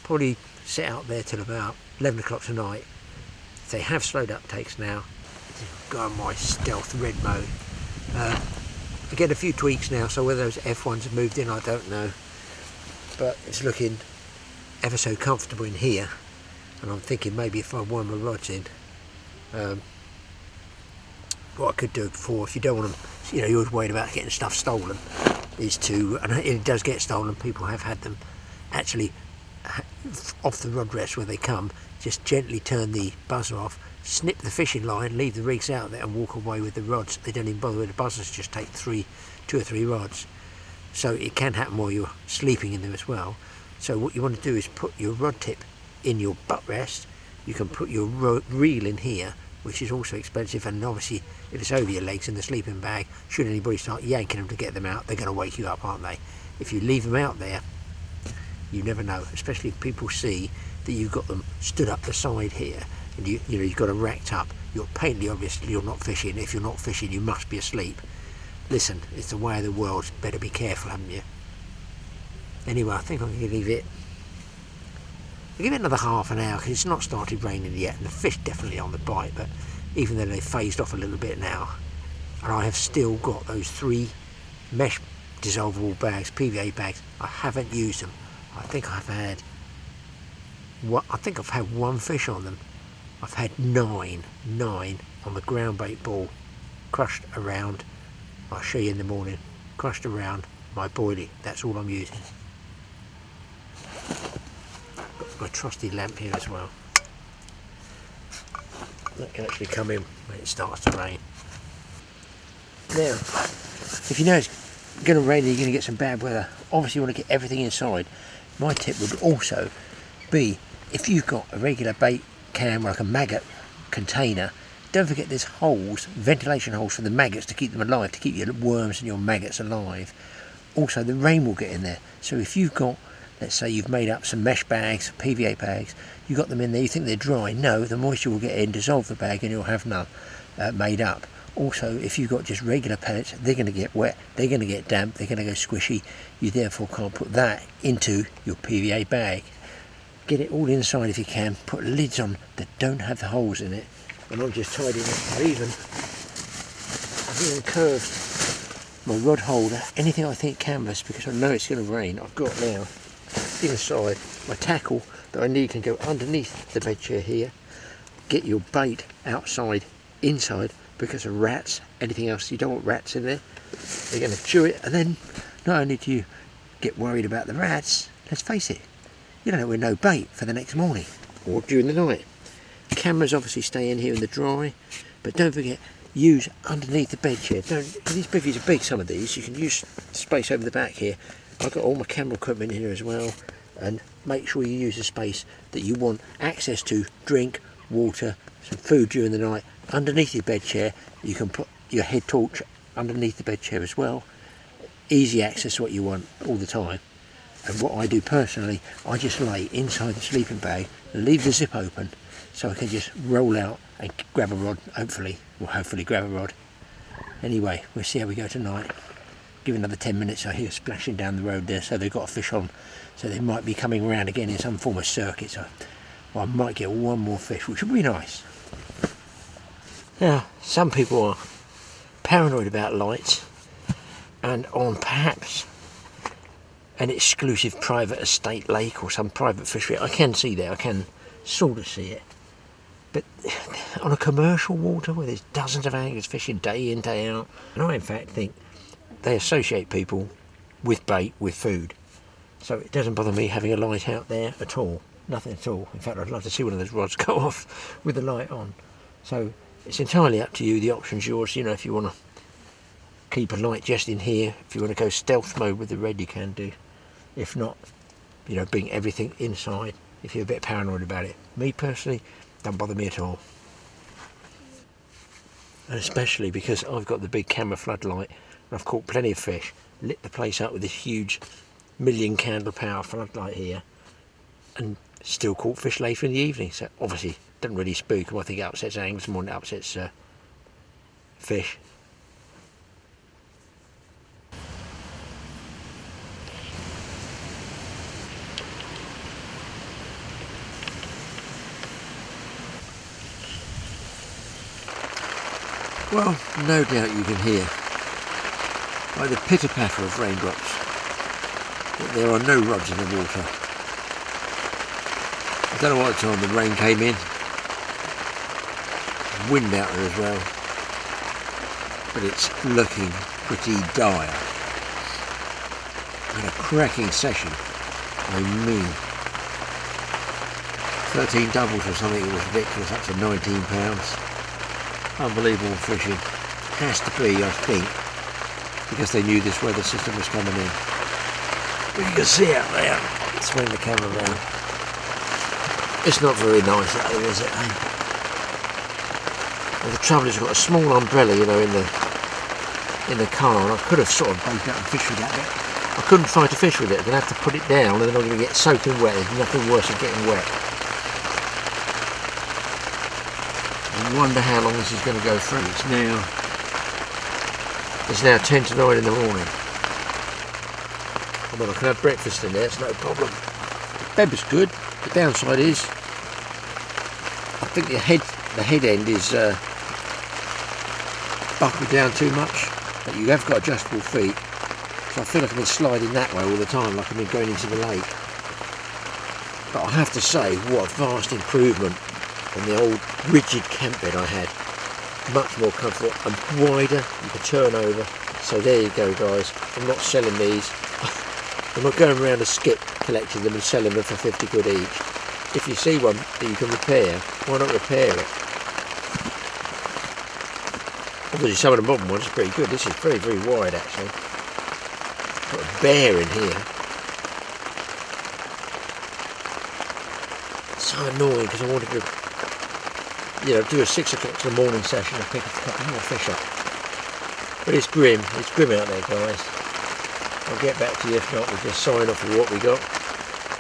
Probably sit out there till about 11 o'clock tonight. If they have slowed uptakes now, go on my stealth red mode. I get a few tweaks now, so whether those F1s have moved in, I don't know. But it's looking ever so comfortable in here. And I'm thinking maybe if I wind my rods in, what I could do before, if you don't want them, you know, you're always worried about getting stuff stolen, is to, and it does get stolen, people have had them actually off the rod rest where they come, just gently turn the buzzer off, snip the fishing line, leave the rigs out there and walk away with the rods. They don't even bother with the buzzers, just take 2 or 3 rods. So it can happen while you're sleeping in them as well. So what you want to do is put your rod tip in your butt rest. You can put your reel in here, which is also expensive, and obviously if it's over your legs in the sleeping bag, should anybody start yanking them to get them out, they're going to wake you up, aren't they? If you leave them out there, you never know, especially if people see that you've got them stood up the side here and you know you've got them racked up. You're plainly obviously you're not fishing. If you're not fishing, you must be asleep. Listen, it's the way of the world. Better be careful, haven't you? Anyway, I think I'm going to leave it. I'll give it another half an hour because it's not started raining yet, and the fish definitely on the bite. But even though they've phased off a little bit now, and I have still got those 3 mesh dissolvable bags, PVA bags. I haven't used them. I think I've had one fish on them. I've had 9 on the groundbait ball, crushed around. I'll show you in the morning. Crushed around my boilie. That's all I'm using. Got my trusty lamp here as well. That can actually come in when it starts to rain. Now, if you know it's going to rain and you're going to get some bad weather, obviously you want to get everything inside. My tip would also be, if you've got a regular bait can like a maggot container, don't forget there's holes, ventilation holes for the maggots to keep them alive, to keep your worms and your maggots alive. Also the rain will get in there, so if you've got, let's say you've made up some mesh bags, PVA bags, you got them in there, you think they're dry, no, the moisture will get in, dissolve the bag and you'll have none made up. Also, if you've got just regular pellets, they're going to get wet, they're going to get damp, they're going to go squishy. You therefore can't put that into your PVA bag. Get it all inside if you can. Put lids on that don't have the holes in it. And I'm just tidying it. I've even curved my rod holder, anything I think canvas, because I know it's going to rain. I've got now inside my tackle that I need can go underneath the bed chair here. Get your bait outside, inside, because of rats, anything else. You don't want rats in there. They're going to chew it, and then not only do you get worried about the rats, let's face it, you don't know with no bait for the next morning or during the night. Cameras obviously stay in here in the dry, but don't forget, use underneath the bed chair. These bivvies are big, some of these. You can use space over the back here. I've got all my camera equipment in here as well, and make sure you use the space that you want access to, drink, water, some food during the night. Underneath your bed chair, you can put your head torch underneath the bed chair as well. Easy access to what you want all the time. And what I do personally, I just lay inside the sleeping bag, leave the zip open, so I can just roll out and grab a rod, hopefully grab a rod. Anyway, we'll see how we go tonight. Give another 10 minutes, I hear splashing down the road there, so they've got a fish on. So they might be coming around again in some form of circuit, so I might get one more fish, which would be nice. Now, some people are paranoid about lights, and on perhaps an exclusive private estate lake or some private fishery, I can see there, I can sort of see it. But on a commercial water where there's dozens of anglers fishing day in, day out, and I in fact think they associate people with bait, with food. So it doesn't bother me having a light out there at all. nothing at all. In fact, I'd love to see one of those rods go off with the light on. So it's entirely up to you, the option's yours. You know, if you want to keep a light just in here, if you want to go stealth mode with the red, you can do. If not, you know, bring everything inside if you're a bit paranoid about it. Me personally, don't bother me at all. And especially because I've got the big camera floodlight and I've caught plenty of fish, lit the place up with this huge 1,000,000 candle power floodlight here, and still caught fish later in the evening. So obviously doesn't really spook them. I think it upsets anglers more than it upsets fish. Well, no doubt you can hear by the pitter-patter of raindrops that there are no rods in the water. I don't know what time the rain came in. Wind out there as well, but it's looking pretty dire. And a cracking session, I mean. 13 doubles or something, it was ridiculous, up to £19. Unbelievable fishing. Has to be, I think, because they knew this weather system was coming in. But you can see out there, swing the camera around. It's not very nice out there, is it? And the trouble is, I've got a small umbrella, you know, in the car, and I could have sort of boated out and fished with that, but I couldn't find to fish with it. I'm going to have to put it down, and then I'm going to get soaking wet. There's nothing worse than getting wet. I wonder how long this is going to go through. It's now 10 to 9 in the morning. I mean, I can have breakfast in there, it's no problem. The bed was good. The downside is, I think the head end is buckled down too much. But you have got adjustable feet, so I feel like I've been sliding that way all the time, like I've been going into the lake. But I have to say, what a vast improvement on the old rigid camp bed I had. Much more comfortable and wider, you can turn over. So there you go, guys. I'm not selling these. I'm not going around a skip collecting them and selling them for 50 quid each. If you see one that you can repair, why not repair it? Obviously some of the modern ones are pretty good. This is very, very wide actually. Got a bear in here. So annoying because I wanted to, you know, do a 6 o'clock in the morning session and pick a couple more fish up. But it's grim out there, guys. I'll get back to you if not, we'll just sign off with what we got,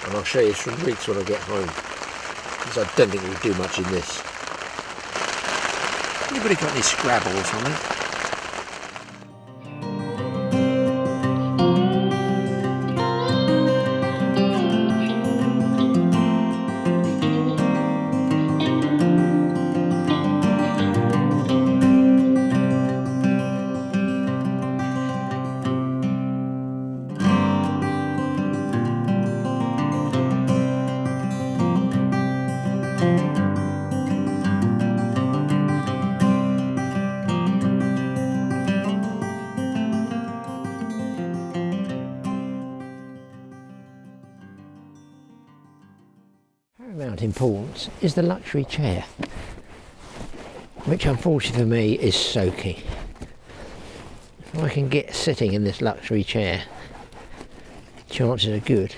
and I'll show you some rigs when I get home, because I don't think we'll do much in this. Anybody got any Scrabble or something? Paramount importance is the luxury chair, which unfortunately for me is soaking. If I can get sitting in this luxury chair, chances are good.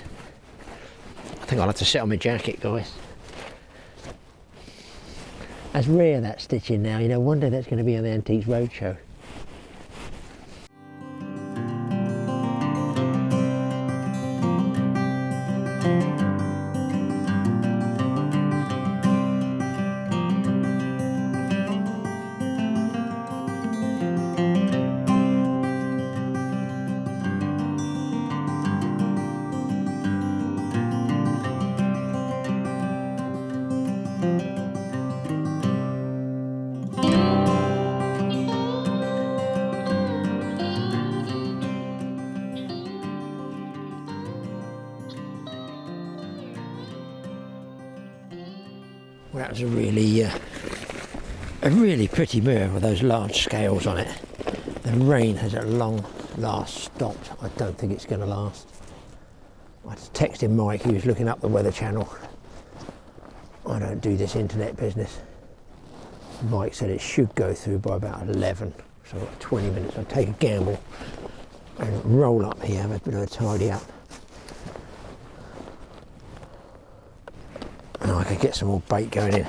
I think I'll have to sit on my jacket, guys. That's rare, that stitching now, you know, one day that's going to be on the Antiques Roadshow. Well, that was a really pretty mirror with those large scales on it. The rain has at long last stopped. I don't think it's going to last. I just texted Mike, he was looking up the Weather Channel, I don't do this internet business. Mike said it should go through by about 11, so I've got 20 minutes. I'll take a gamble and roll up here, have a bit of a tidy up. And I could get some more bait going in.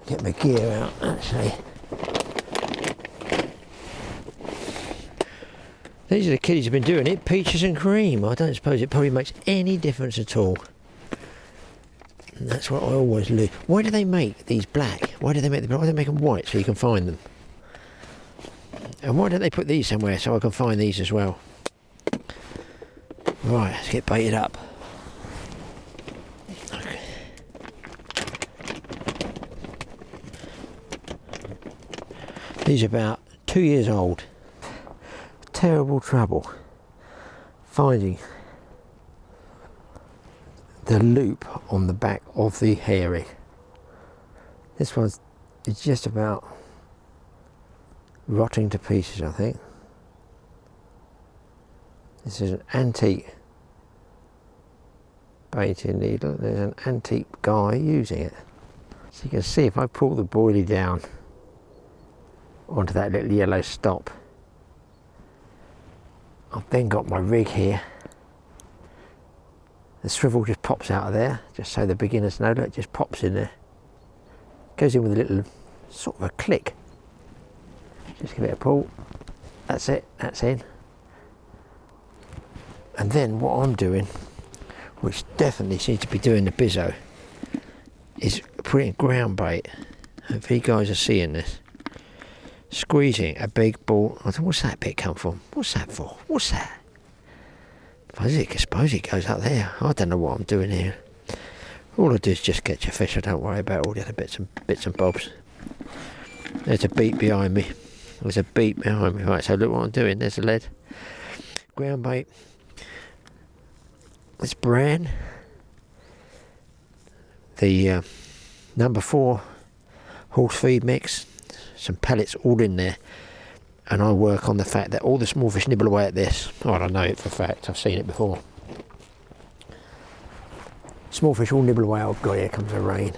Get my gear out, actually. These are the kiddies who've been doing it, peaches and cream. I don't suppose it probably makes any difference at all. And that's what I always lose. Why do they make these black? Why do they make them black? Why do they make them white so you can find them? And why don't they put these somewhere so I can find these as well? Right, let's get baited up. Okay. These are about 2 years old. Terrible trouble finding the loop on the back of the hairy. This one's just about rotting to pieces, I think. This is an antique baiting needle. There's an antique guy using it. So you can see if I pull the boilie down onto that little yellow stop, I've then got my rig here. The swivel just pops out of there, just so the beginners know that it just pops in there. Goes in with a little sort of a click. Just give it a pull. That's it, that's in. And then what I'm doing, which definitely seems to be doing the bizzo, is putting ground bait. If you guys are seeing this. Squeezing a big ball. I thought, what's that bit come from? What's that for? What's that? I suppose it goes up there. I don't know what I'm doing here. All I do is just get your fish. I don't worry about all the other bits and bobs. There's a beat behind me. There's a beat behind me. Right, so look what I'm doing. There's a lead. Ground bait. It's bran. The number 4 horse feed mix. Some pellets all in there, and I work on the fact that all the small fish nibble away at this. Oh, I know it for a fact, I've seen it before. Small fish all nibble away. Oh god, here comes the rain.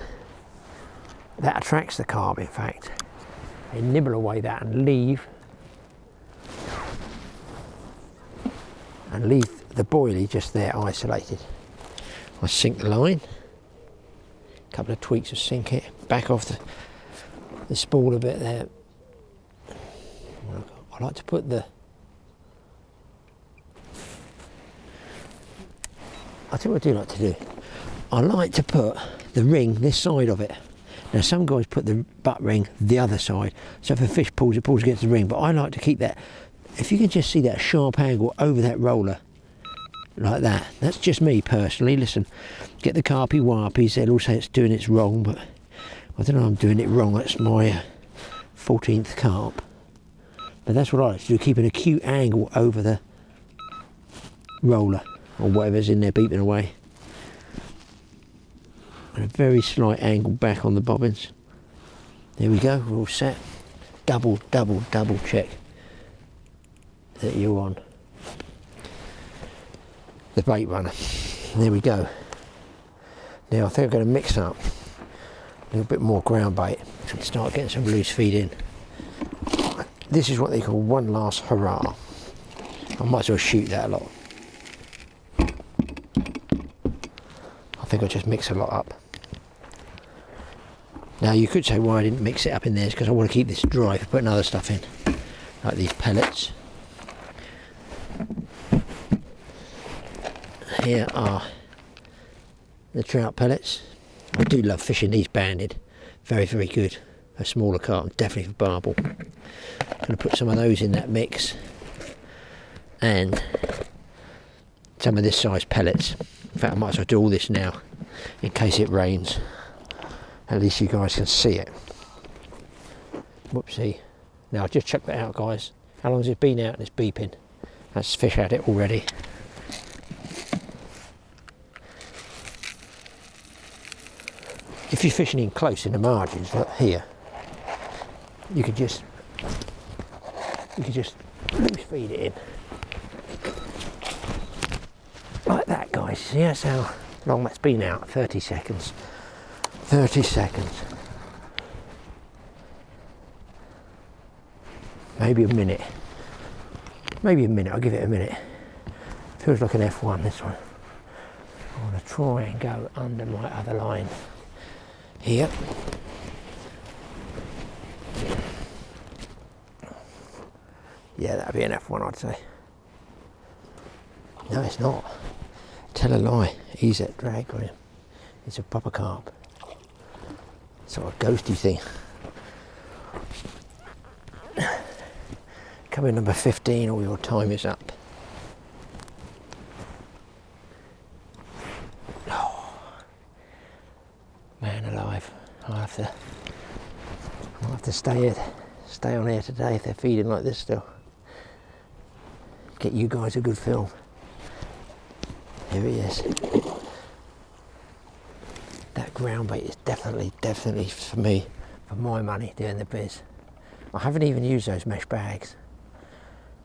That attracts the carp, in fact. They nibble away that and leave the boilie just there isolated. I sink the line, a couple of tweaks to sink it, back off the spool a bit there. I like to put I think what I do like to do, I like to put the ring this side of it. Now some guys put the butt ring the other side, so if a fish pulls, it pulls against the ring, but I like to keep that, if you can just see that sharp angle over that roller, like that. That's just me personally. Listen, get the carpy warpies, they'll all say it's doing it wrong, but I don't know, I'm doing it wrong. That's my 14th carp. But that's what I like to do, keep an acute angle over the roller or whatever's in there beeping away. And a very slight angle back on the bobbins. There we go, we're all set. Double check that you're on the bait runner. There we go. Now I think I'm going to mix up a little bit more ground bait and start getting some loose feed in. This is what they call one last hurrah. I might as well shoot that a lot. I think I'll just mix a lot up. Now you could say why I didn't mix it up in there is because I want to keep this dry for putting other stuff in, like these pellets. Here are the trout pellets. I do love fishing these banded. Very, very good for smaller carp, definitely for barbel. I'm going to put some of those in that mix. And some of this size pellets. In fact, I might as well do all this now, in case it rains. At least you guys can see it. Whoopsie. Now, just check that out, guys. How long has it been out and it's beeping? That's fish at it already. If you're fishing in close in the margins, like here, you could just loose feed it in. Like that, guys. See, that's how long that's been out, 30 seconds. 30 seconds. Maybe a minute. Maybe a minute, I'll give it a minute. Feels like an F1 this one. I want to try and go under my other line here. Yeah, that'd be an F1 I'd say. No, it's not. Tell a lie. He's at drag on him. It's a proper carp. Sort of ghosty thing. Coming number 15 or your time is up. Oh, man alive. I'll have to stay on here today if they're feeding like this still. Get you guys a good film. Here he is. That ground bait is definitely for me, for my money, doing the biz. I haven't even used those mesh bags.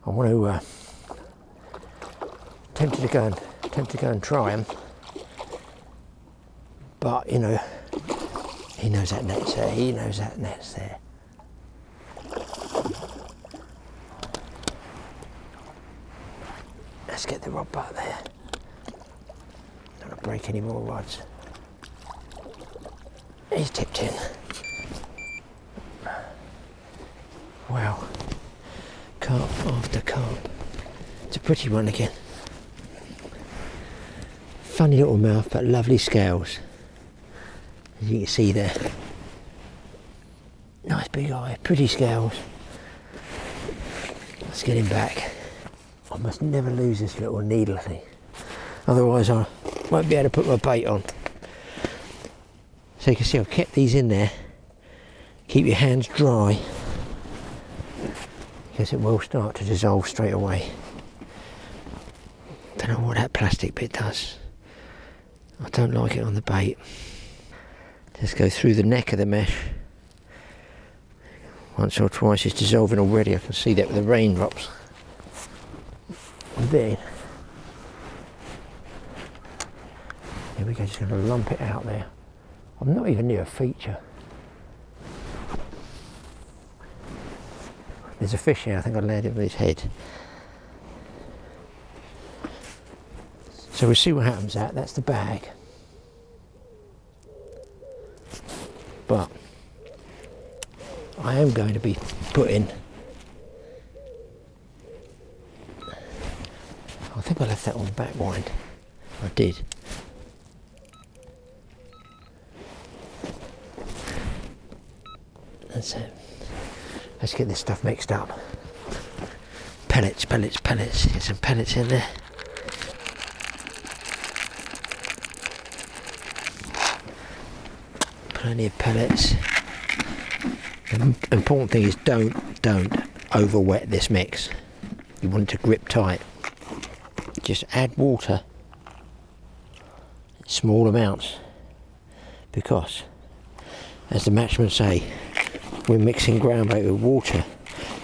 I want to tempted to go and try them, but you know, he knows that net's there. He knows that net's there. Let's get the rod back there. Don't want to break any more rods. He's tipped in. Wow. Carp after carp. It's a pretty one again. Funny little mouth, but lovely scales. As you can see there. Nice big eye, pretty scales. Let's get him back. I must never lose this little needle thing. Otherwise I won't be able to put my bait on. So you can see I've kept these in there. Keep your hands dry, because it will start to dissolve straight away. Don't know what that plastic bit does. I don't like it on the bait. Just go through the neck of the mesh. Once or twice it's dissolving already. I can see that with the raindrops. And then, here we go, just going to lump it out there. I'm not even near a feature. There's a fish here, I think I landed on his head. So we'll see what happens at, that's the bag. But I am going to be putting, I think I left that on back wind. I did. That's it. Let's get this stuff mixed up. Pellets. Get some pellets in there. Plenty of pellets. The important thing is don't over wet this mix. You want it to grip tight. Just add water, small amounts, because as the matchmen say, we're mixing ground bait with water.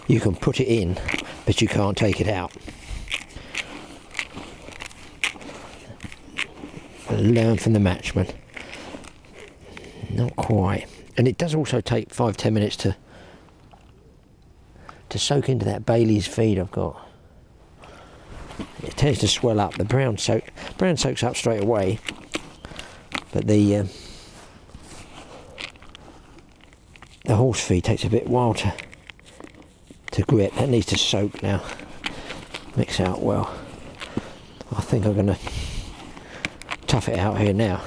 You can put it in, but you can't take it out. Learn from the matchman. Not quite. And it does also take 5-10 minutes to soak into that Bailey's feed I've got. It tends to swell up. The brown soaks up straight away, but the horse feed takes a bit while to grip. That needs to soak now. Mix out well. I think I'm going to tough it out here now.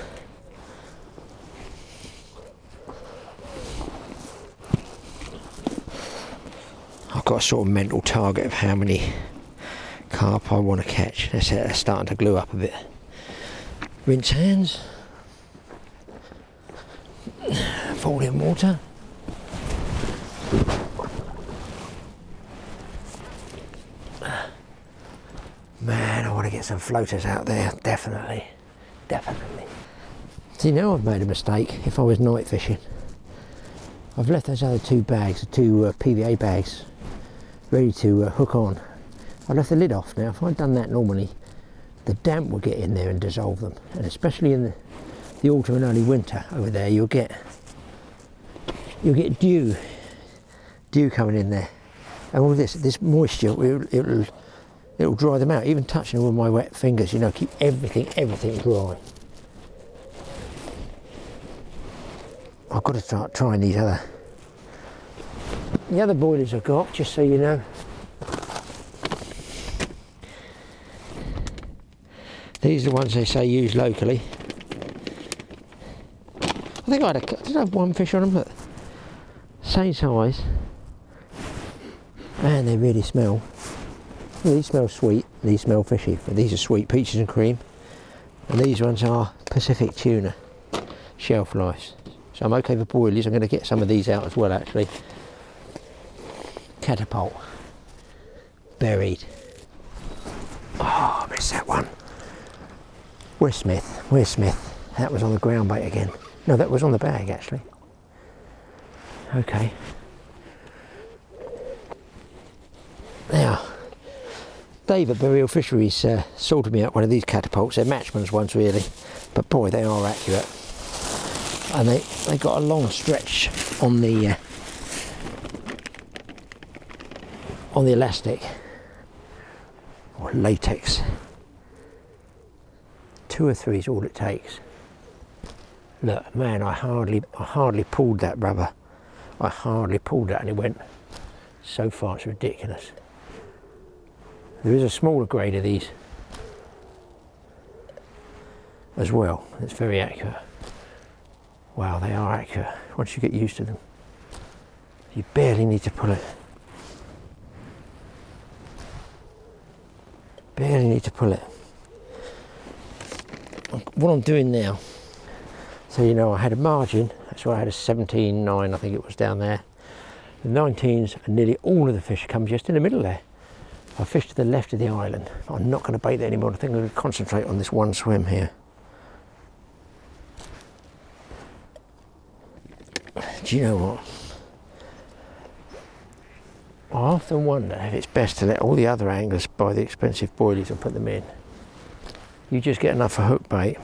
I've got a sort of mental target of how many carp I want to catch. They're starting to glue up a bit. Rinse hands. Fold in water. Man, I want to get some floaters out there, definitely. See, now I've made a mistake if I was night fishing. I've left those other two bags, the two PVA bags, ready to hook on. I left the lid off now. If I'd done that normally, the damp would get in there and dissolve them, and especially in the autumn and early winter over there, you'll get dew coming in there, and all this moisture, it'll dry them out. Even touching them with my wet fingers, you know, keep everything dry. I've got to start trying the other boilies I've got, just so you know. These are the ones they say use locally. I think did I have one fish on them? Look, same size, and they really smell. Well, these smell sweet, these smell fishy. But these are sweet peaches and cream, and these ones are Pacific tuna, shelf lice. So I'm okay for boilies. I'm going to get some of these out as well, actually. Catapult, buried. Oh, I missed that one. Where's Smith? That was on the ground bait again. No, that was on the bag, actually. Okay. Now, Dave at Burial Fisheries sorted me out one of these catapults. They're Matchman's ones, really, but boy, they are accurate. And they got a long stretch on the elastic, or latex. 2 or 3 is all it takes. Look, man, I hardly pulled that rubber. I hardly pulled that, and it went so far, it's ridiculous. There is a smaller grade of these as well. It's very accurate. Wow, they are accurate once you get used to them. You barely need to pull it. Barely need to pull it. What I'm doing now, so you know, I had a margin. That's why I had a 17.9, I think it was down there. The 19s, and nearly all of the fish come just in the middle there. I fished to the left of the island. I'm not going to bait there anymore. I think I'm going to concentrate on this one swim here. Do you know what? I often wonder if it's best to let all the other anglers buy the expensive boilies and put them in. You just get enough for hook bait,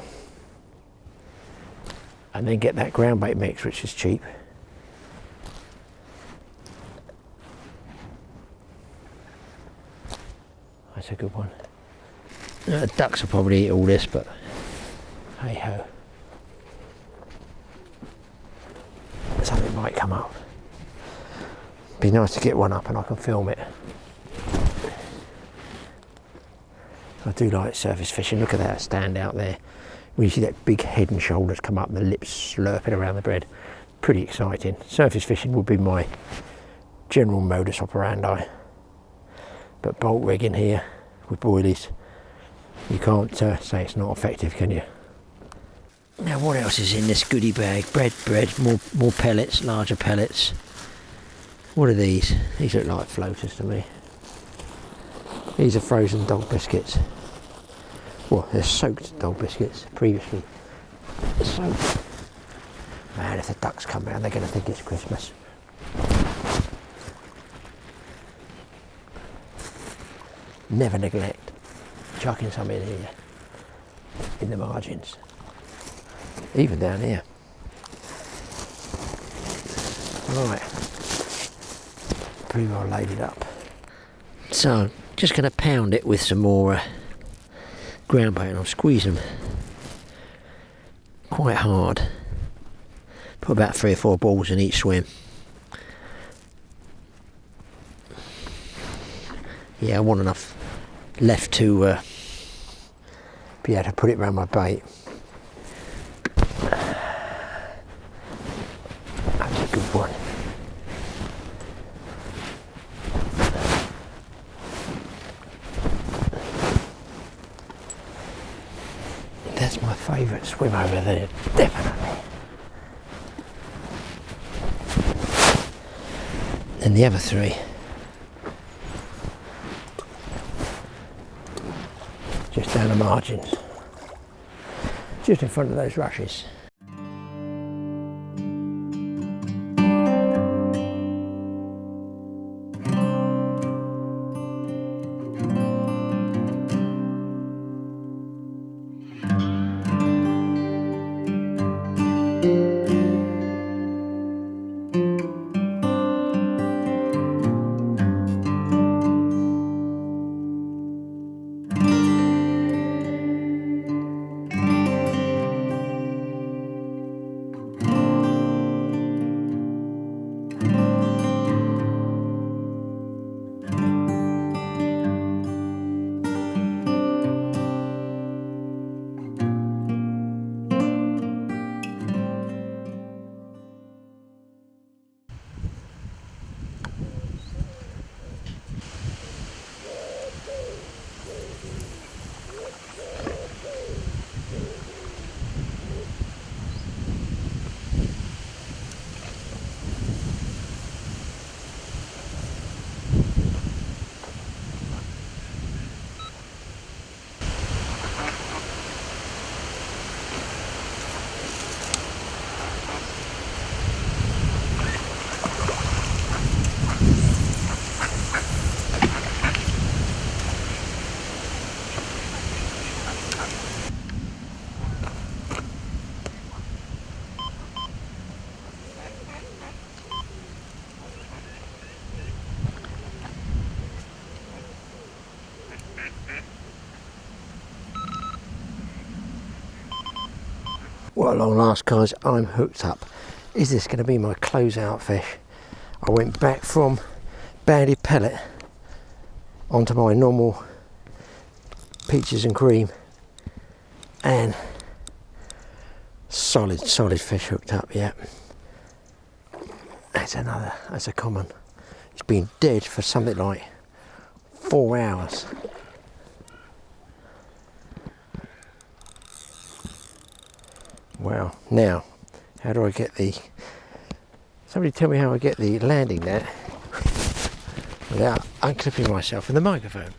and then get that ground bait mix, which is cheap. That's a good one. Ducks will probably eat all this, but hey ho. Something might come up. Be nice to get one up and I can film it. I do like surface fishing. Look at that stand out there. When you see that big head and shoulders come up and the lips slurping around the bread. Pretty exciting. Surface fishing would be my general modus operandi. But bolt rigging here with boilies, you can't say it's not effective, can you? Now what else is in this goodie bag? Bread, more pellets, larger pellets. What are these? These look like floaters to me. These are frozen dog biscuits. Well, they're soaked dog biscuits previously. Soaked. Man, if the ducks come round, they're going to think it's Christmas. Never neglect chucking some in here, in the margins, even down here. Right, pretty well loaded up. So, just going to pound it with some more ground bait, and I'll squeeze them quite hard. Put about 3 or 4 balls in each swim. Yeah, I want enough left to be able to put it around my bait. That's a good one. That's my favourite swim over there, definitely. And the other 3. Just down the margins, just in front of those rushes. Well, at long last, guys, I'm hooked up. Is this going to be my closeout fish? I went back from banded pellet onto my normal peaches and cream, and solid fish hooked up. Yeah, that's a common. It's been dead for something like 4 hours. Wow. Now, how do I get the... Somebody tell me how I get the landing net without unclipping myself from the microphone.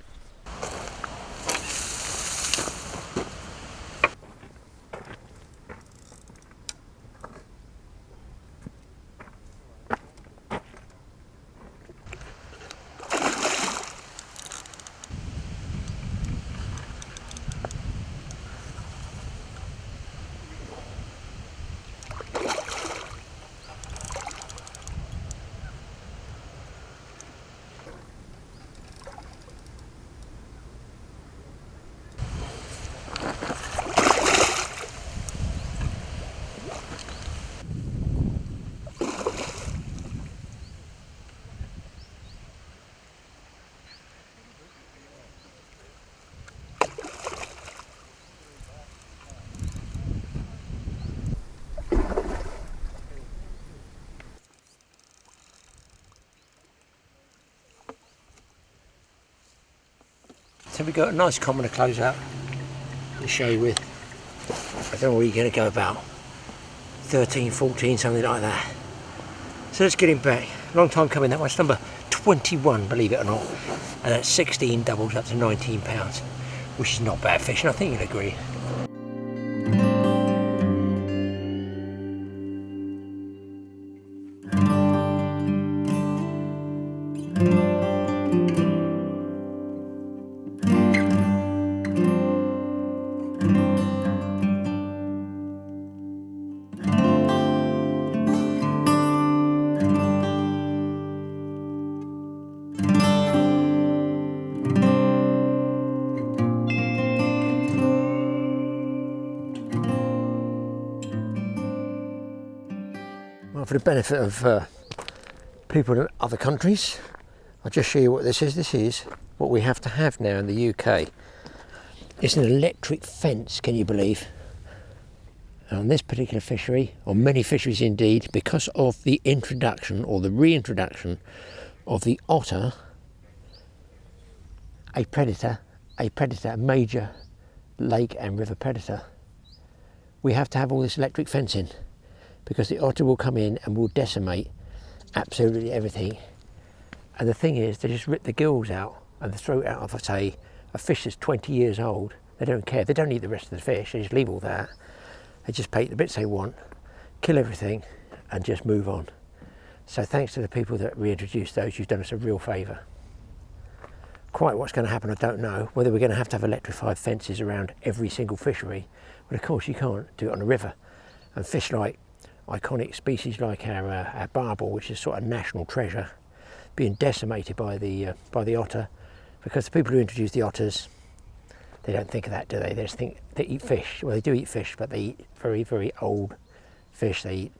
So we've got a nice common to close out to show you with. I don't know where you're going to go, about 13, 14, something like that. So let's get him back. Long time coming, that one's number 21, believe it or not. And that's 16 doubles up to 19 pounds, which is not bad fishing, I think you'll agree. Well, for the benefit of people in other countries, I'll just show you what this is. This is what we have to have now in the UK. It's an electric fence, can you believe? And on this particular fishery, or many fisheries indeed, because of the introduction or the reintroduction of the otter, a predator, a major lake and river predator, we have to have all this electric fencing, because the otter will come in and will decimate absolutely everything. And the thing is, they just rip the gills out and the throat out of, say, a fish that's 20 years old. They don't care. They don't eat the rest of the fish. They just leave all that. They just take the bits they want, kill everything, and just move on. So thanks to the people that reintroduced those, you've done us a real favour. Quite what's going to happen, I don't know. Whether we're going to have electrified fences around every single fishery. But of course you can't do it on a river. And fish like iconic species like our barbel, which is sort of national treasure, being decimated by the otter, because the people who introduce the otters, they don't think of that, do they? They just think they eat fish. Well, they do eat fish, but they eat very, very old fish. They eat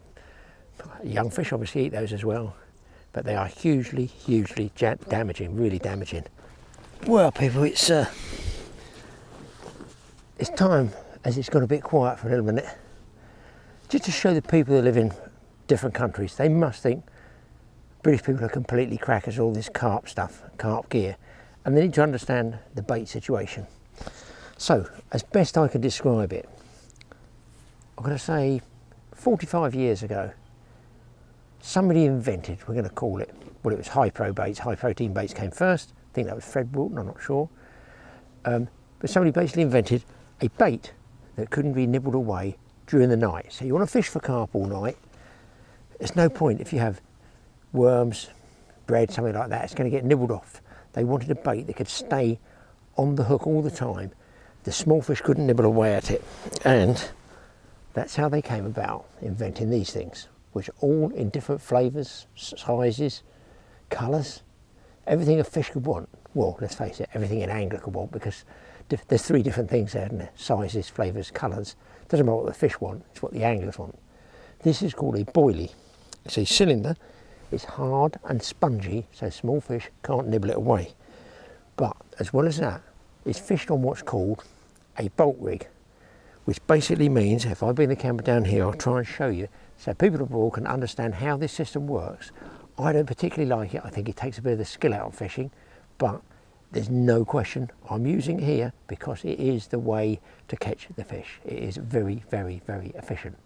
young fish, obviously eat those as well, but they are hugely damaging, really damaging. Well, people, it's time, as it's gone a bit quiet for a little minute, just to show the people that live in different countries. They must think British people are completely crackers, all this carp stuff, carp gear, and they need to understand the bait situation. So, as best I can describe it, I'm going to say 45 years ago, somebody invented, we're going to call it, well, it was high protein baits came first. I think that was Fred Walton, I'm not sure. But somebody basically invented a bait that couldn't be nibbled away during the night. So you want to fish for carp all night, there's no point if you have worms, bread, something like that, it's going to get nibbled off. They wanted a bait that could stay on the hook all the time. The small fish couldn't nibble away at it, and that's how they came about inventing these things, which are all in different flavours, sizes, colours, everything a fish could want. Well, let's face it, everything an angler could want, because there's 3 different things there, isn't there? Sizes, flavours, colours. Doesn't matter what the fish want, it's what the anglers want. This is called a boilie. It's a cylinder. It's hard and spongy, so small fish can't nibble it away. But as well as that, it's fished on what's called a bolt rig, which basically means, if I bring the camera down here, I'll try and show you so people abroad can understand how this system works. I don't particularly like it. I think it takes a bit of the skill out of fishing, but there's no question I'm using it here because it is the way to catch the fish. It is very, very, very efficient.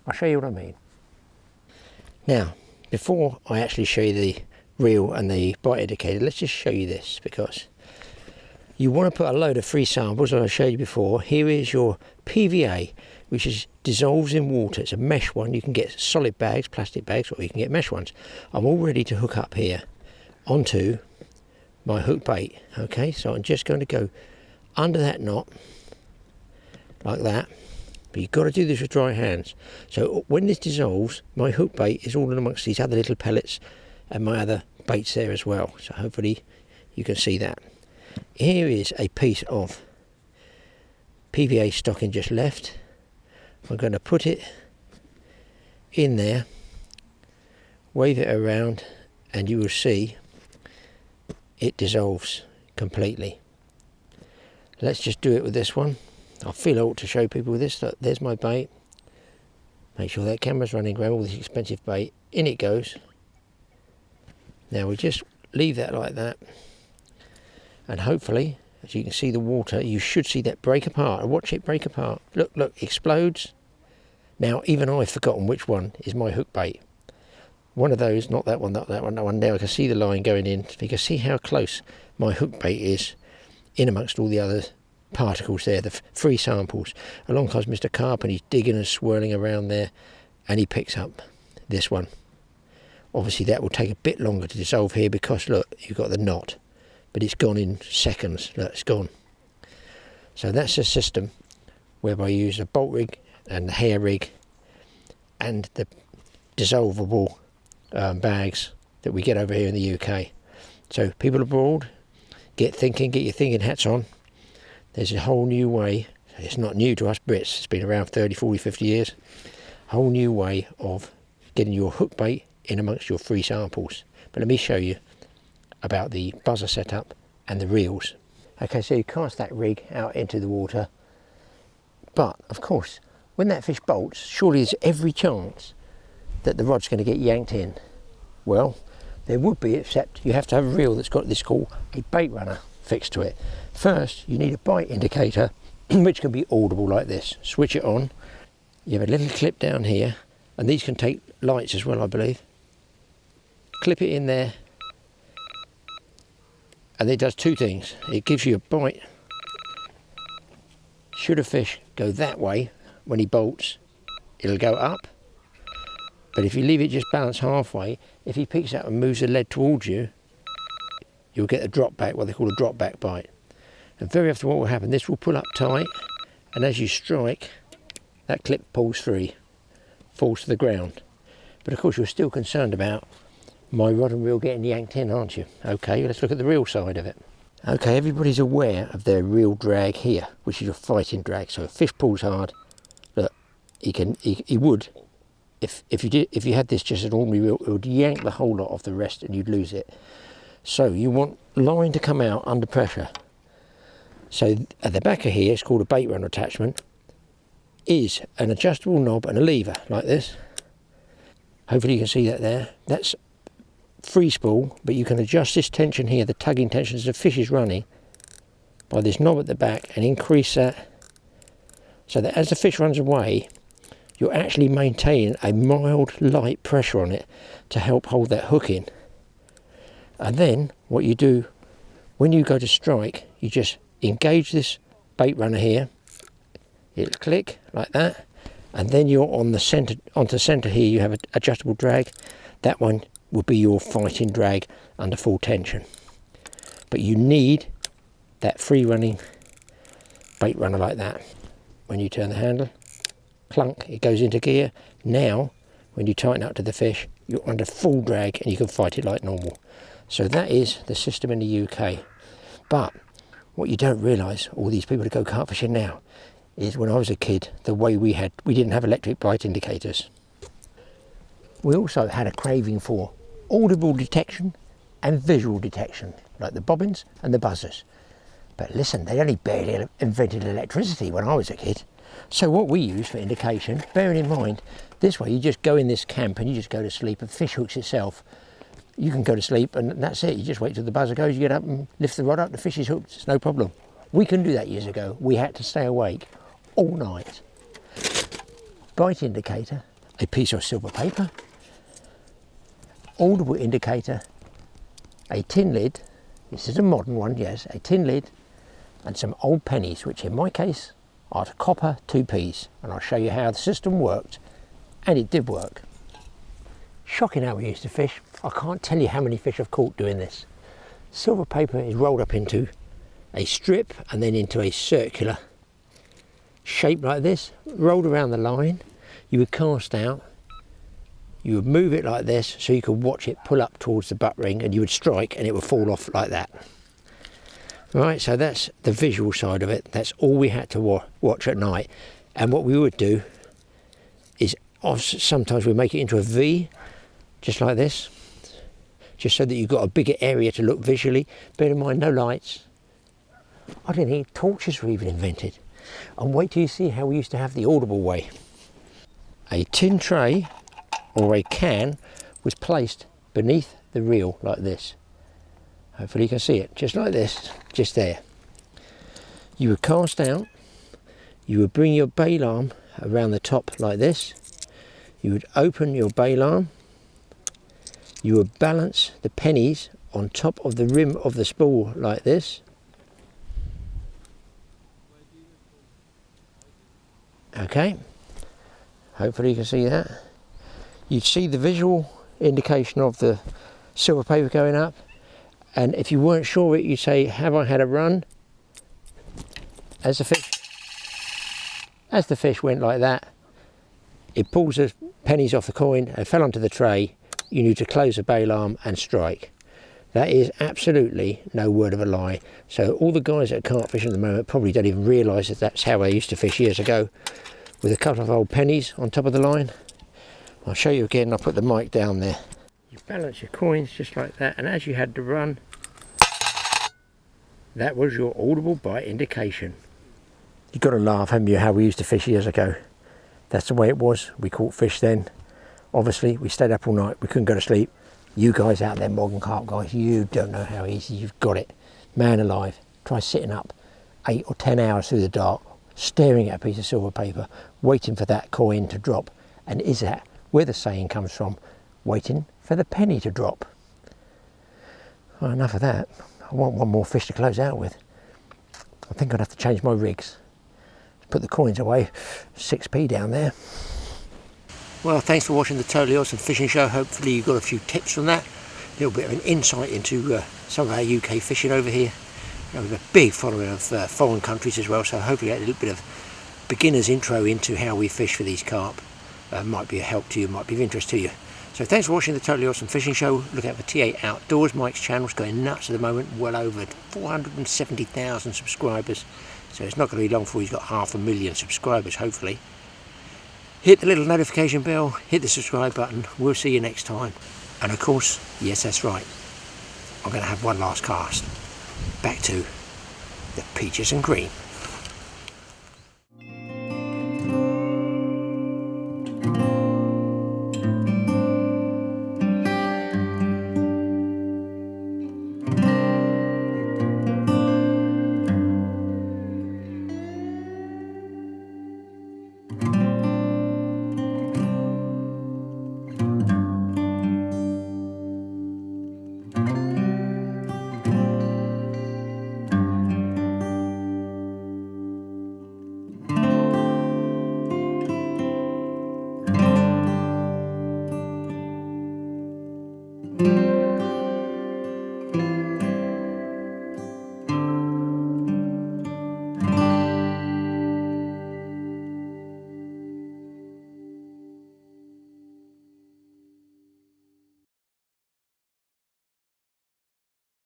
I'll show you what I mean. Now, before I actually show you the reel and the bite indicator, let's just show you this, because you want to put a load of free samples, as I showed you before. Here is your PVA, which dissolves in water. It's a mesh one. You can get solid bags, plastic bags, or you can get mesh ones. I'm all ready to hook up here onto my hook bait. Okay, so I'm just going to go under that knot, like that. But you've got to do this with dry hands. So when this dissolves, my hook bait is all in amongst these other little pellets and my other baits there as well. So hopefully you can see that. Here is a piece of PVA stocking just left. I'm going to put it in there, wave it around, and you will see it dissolves completely. Let's just do it with this one. I feel I ought to show people this. Look, there's my bait. Make sure that camera's running around all this expensive bait. In it goes. Now we just leave that like that, and hopefully, as you can see the water, you should see that break apart. And watch it break apart. Look, look, explodes. Now even I've forgotten which one is my hook bait. One of those, not that one, not that one, that one. Now I can see the line going in. You can see how close my hook bait is in amongst all the other particles there, the free samples. Along comes Mr. Carp and he's digging and swirling around there, and he picks up this one. Obviously that will take a bit longer to dissolve here because look, you've got the knot, but it's gone in seconds. Look, it's gone. So that's a system whereby you use a bolt rig and the hair rig and the dissolvable bags that we get over here in the UK. So people abroad, get your thinking hats on. There's a whole new way. It's not new to us Brits. It's been around 30, 40, 50 years. A whole new way of getting your hook bait in amongst your free samples. But let me show you about the buzzer setup and the reels. Okay, so you cast that rig out into the water, but of course when that fish bolts, surely there's every chance that the rod's going to get yanked in. Well, there would be, except you have to have a reel that's got this called a bait runner fixed to it. First you need a bite indicator which can be audible like this. Switch it on. You have a little clip down here, and these can take lights as well, I believe. Clip it in there, and it does 2 things. It gives you a bite. Should a fish go that way when he bolts, it'll go up. But if you leave it just balanced halfway, if he picks up and moves the lead towards you, you'll get a drop back, what they call a drop back bite. And very often what will happen, this will pull up tight, and as you strike, that clip pulls free, falls to the ground. But of course you're still concerned about my rod and reel getting yanked in, aren't you? Okay, let's look at the reel side of it. Okay, everybody's aware of their reel drag here, which is your fighting drag. So if fish pulls hard, look, he would, if you had this just an ordinary reel, it would yank the whole lot off the rest and you'd lose it. So you want line to come out under pressure. So at the back of here, it's called a bait runner attachment, is an adjustable knob and a lever like this. Hopefully you can see that there. That's free spool, but you can adjust this tension here, the tugging tension as the fish is running, by this knob at the back, and increase that so that as the fish runs away, you're actually maintaining a mild light pressure on it to help hold that hook in. And then what you do when you go to strike, you just engage this bait runner here, it'll click like that, and then you're on the center, onto center here you have an adjustable drag. That one will be your fighting drag under full tension. But you need that free running bait runner like that. When you turn the handle, clunk, it goes into gear. Now when you tighten up to the fish, you're under full drag and you can fight it like normal. So that is the system in the UK. But What you don't realise, all these people that go carp fishing now, is when I was a kid, the way we didn't have electric bite indicators. We also had a craving for audible detection and visual detection, like the bobbins and the buzzers. But listen, they only barely invented electricity when I was a kid. So what we use for indication, bearing in mind, this way you just go in this camp and you just go to sleep, and fish hooks itself. You can go to sleep and that's it. You just wait till the buzzer goes, you get up and lift the rod up, the fish is hooked, it's no problem. We couldn't do that years ago. We had to stay awake all night. Bite indicator, a piece of silver paper, audible indicator, a tin lid, this is a modern one, yes, a tin lid, and some old pennies, which in my case are copper 2p's, and I'll show you how the system worked, and it did work. Shocking how we used to fish. I can't tell you how many fish I've caught doing this. Silver paper is rolled up into a strip and then into a circular shape like this, rolled around the line. You would cast out, you would move it like this so you could watch it pull up towards the butt ring, and you would strike and it would fall off like that. Right, so that's the visual side of it. That's all we had to watch at night. And what we would do is sometimes we make it into a V, just like this, just so that you've got a bigger area to look visually. Bear in mind, no lights. I didn't think torches were even invented. And wait till you see how we used to have the audible way. A tin tray or a can was placed beneath the reel like this. Hopefully you can see it, just like this, just there. You would cast out, you would bring your bail arm around the top like this, you would open your bail arm, you would balance the pennies on top of the rim of the spool like this. Okay, hopefully you can see that. You'd see the visual indication of the silver paper going up, and if you weren't sure of it, you'd say, have I had a run? As the fish went like that, it pulls the pennies off the coin and fell onto the tray. You need to close the bail arm and strike. That is absolutely no word of a lie. So all the guys that carp fish at the moment probably don't even realise that that's how I used to fish years ago, with a couple of old pennies on top of the line. I'll show you again. I'll put the mic down there. You balance your coins just like that, and as you had to run, that was your audible bite indication. You've got to laugh, haven't you, how we used to fish years ago. That's the way it was. We caught fish then. Obviously, we stayed up all night. We couldn't go to sleep. You guys out there, modern carp guys, you don't know how easy you've got it. Man alive, try sitting up 8 or 10 hours through the dark, staring at a piece of silver paper, waiting for that coin to drop. And is that where the saying comes from? Waiting for the penny to drop. Well, enough of that. I want one more fish to close out with. I think I'd have to change my rigs. Put the coins away. 6p down there. Well, thanks for watching the Totally Awesome Fishing Show. Hopefully you got a few tips from that. A little bit of an insight into some of our UK fishing over here. We have a big following of foreign countries as well, so hopefully a little bit of beginner's intro into how we fish for these carp. Might be a help to you, might be of interest to you. So thanks for watching the Totally Awesome Fishing Show. Look out for TA Outdoors. Mike's channel's going nuts at the moment. Well over 470,000 subscribers. So it's not going to be long before he's got 500,000 subscribers, hopefully. Hit the little notification bell, hit the subscribe button. We'll see you next time. And of course, yes, that's right, I'm going to have one last cast. Back to the peaches and cream.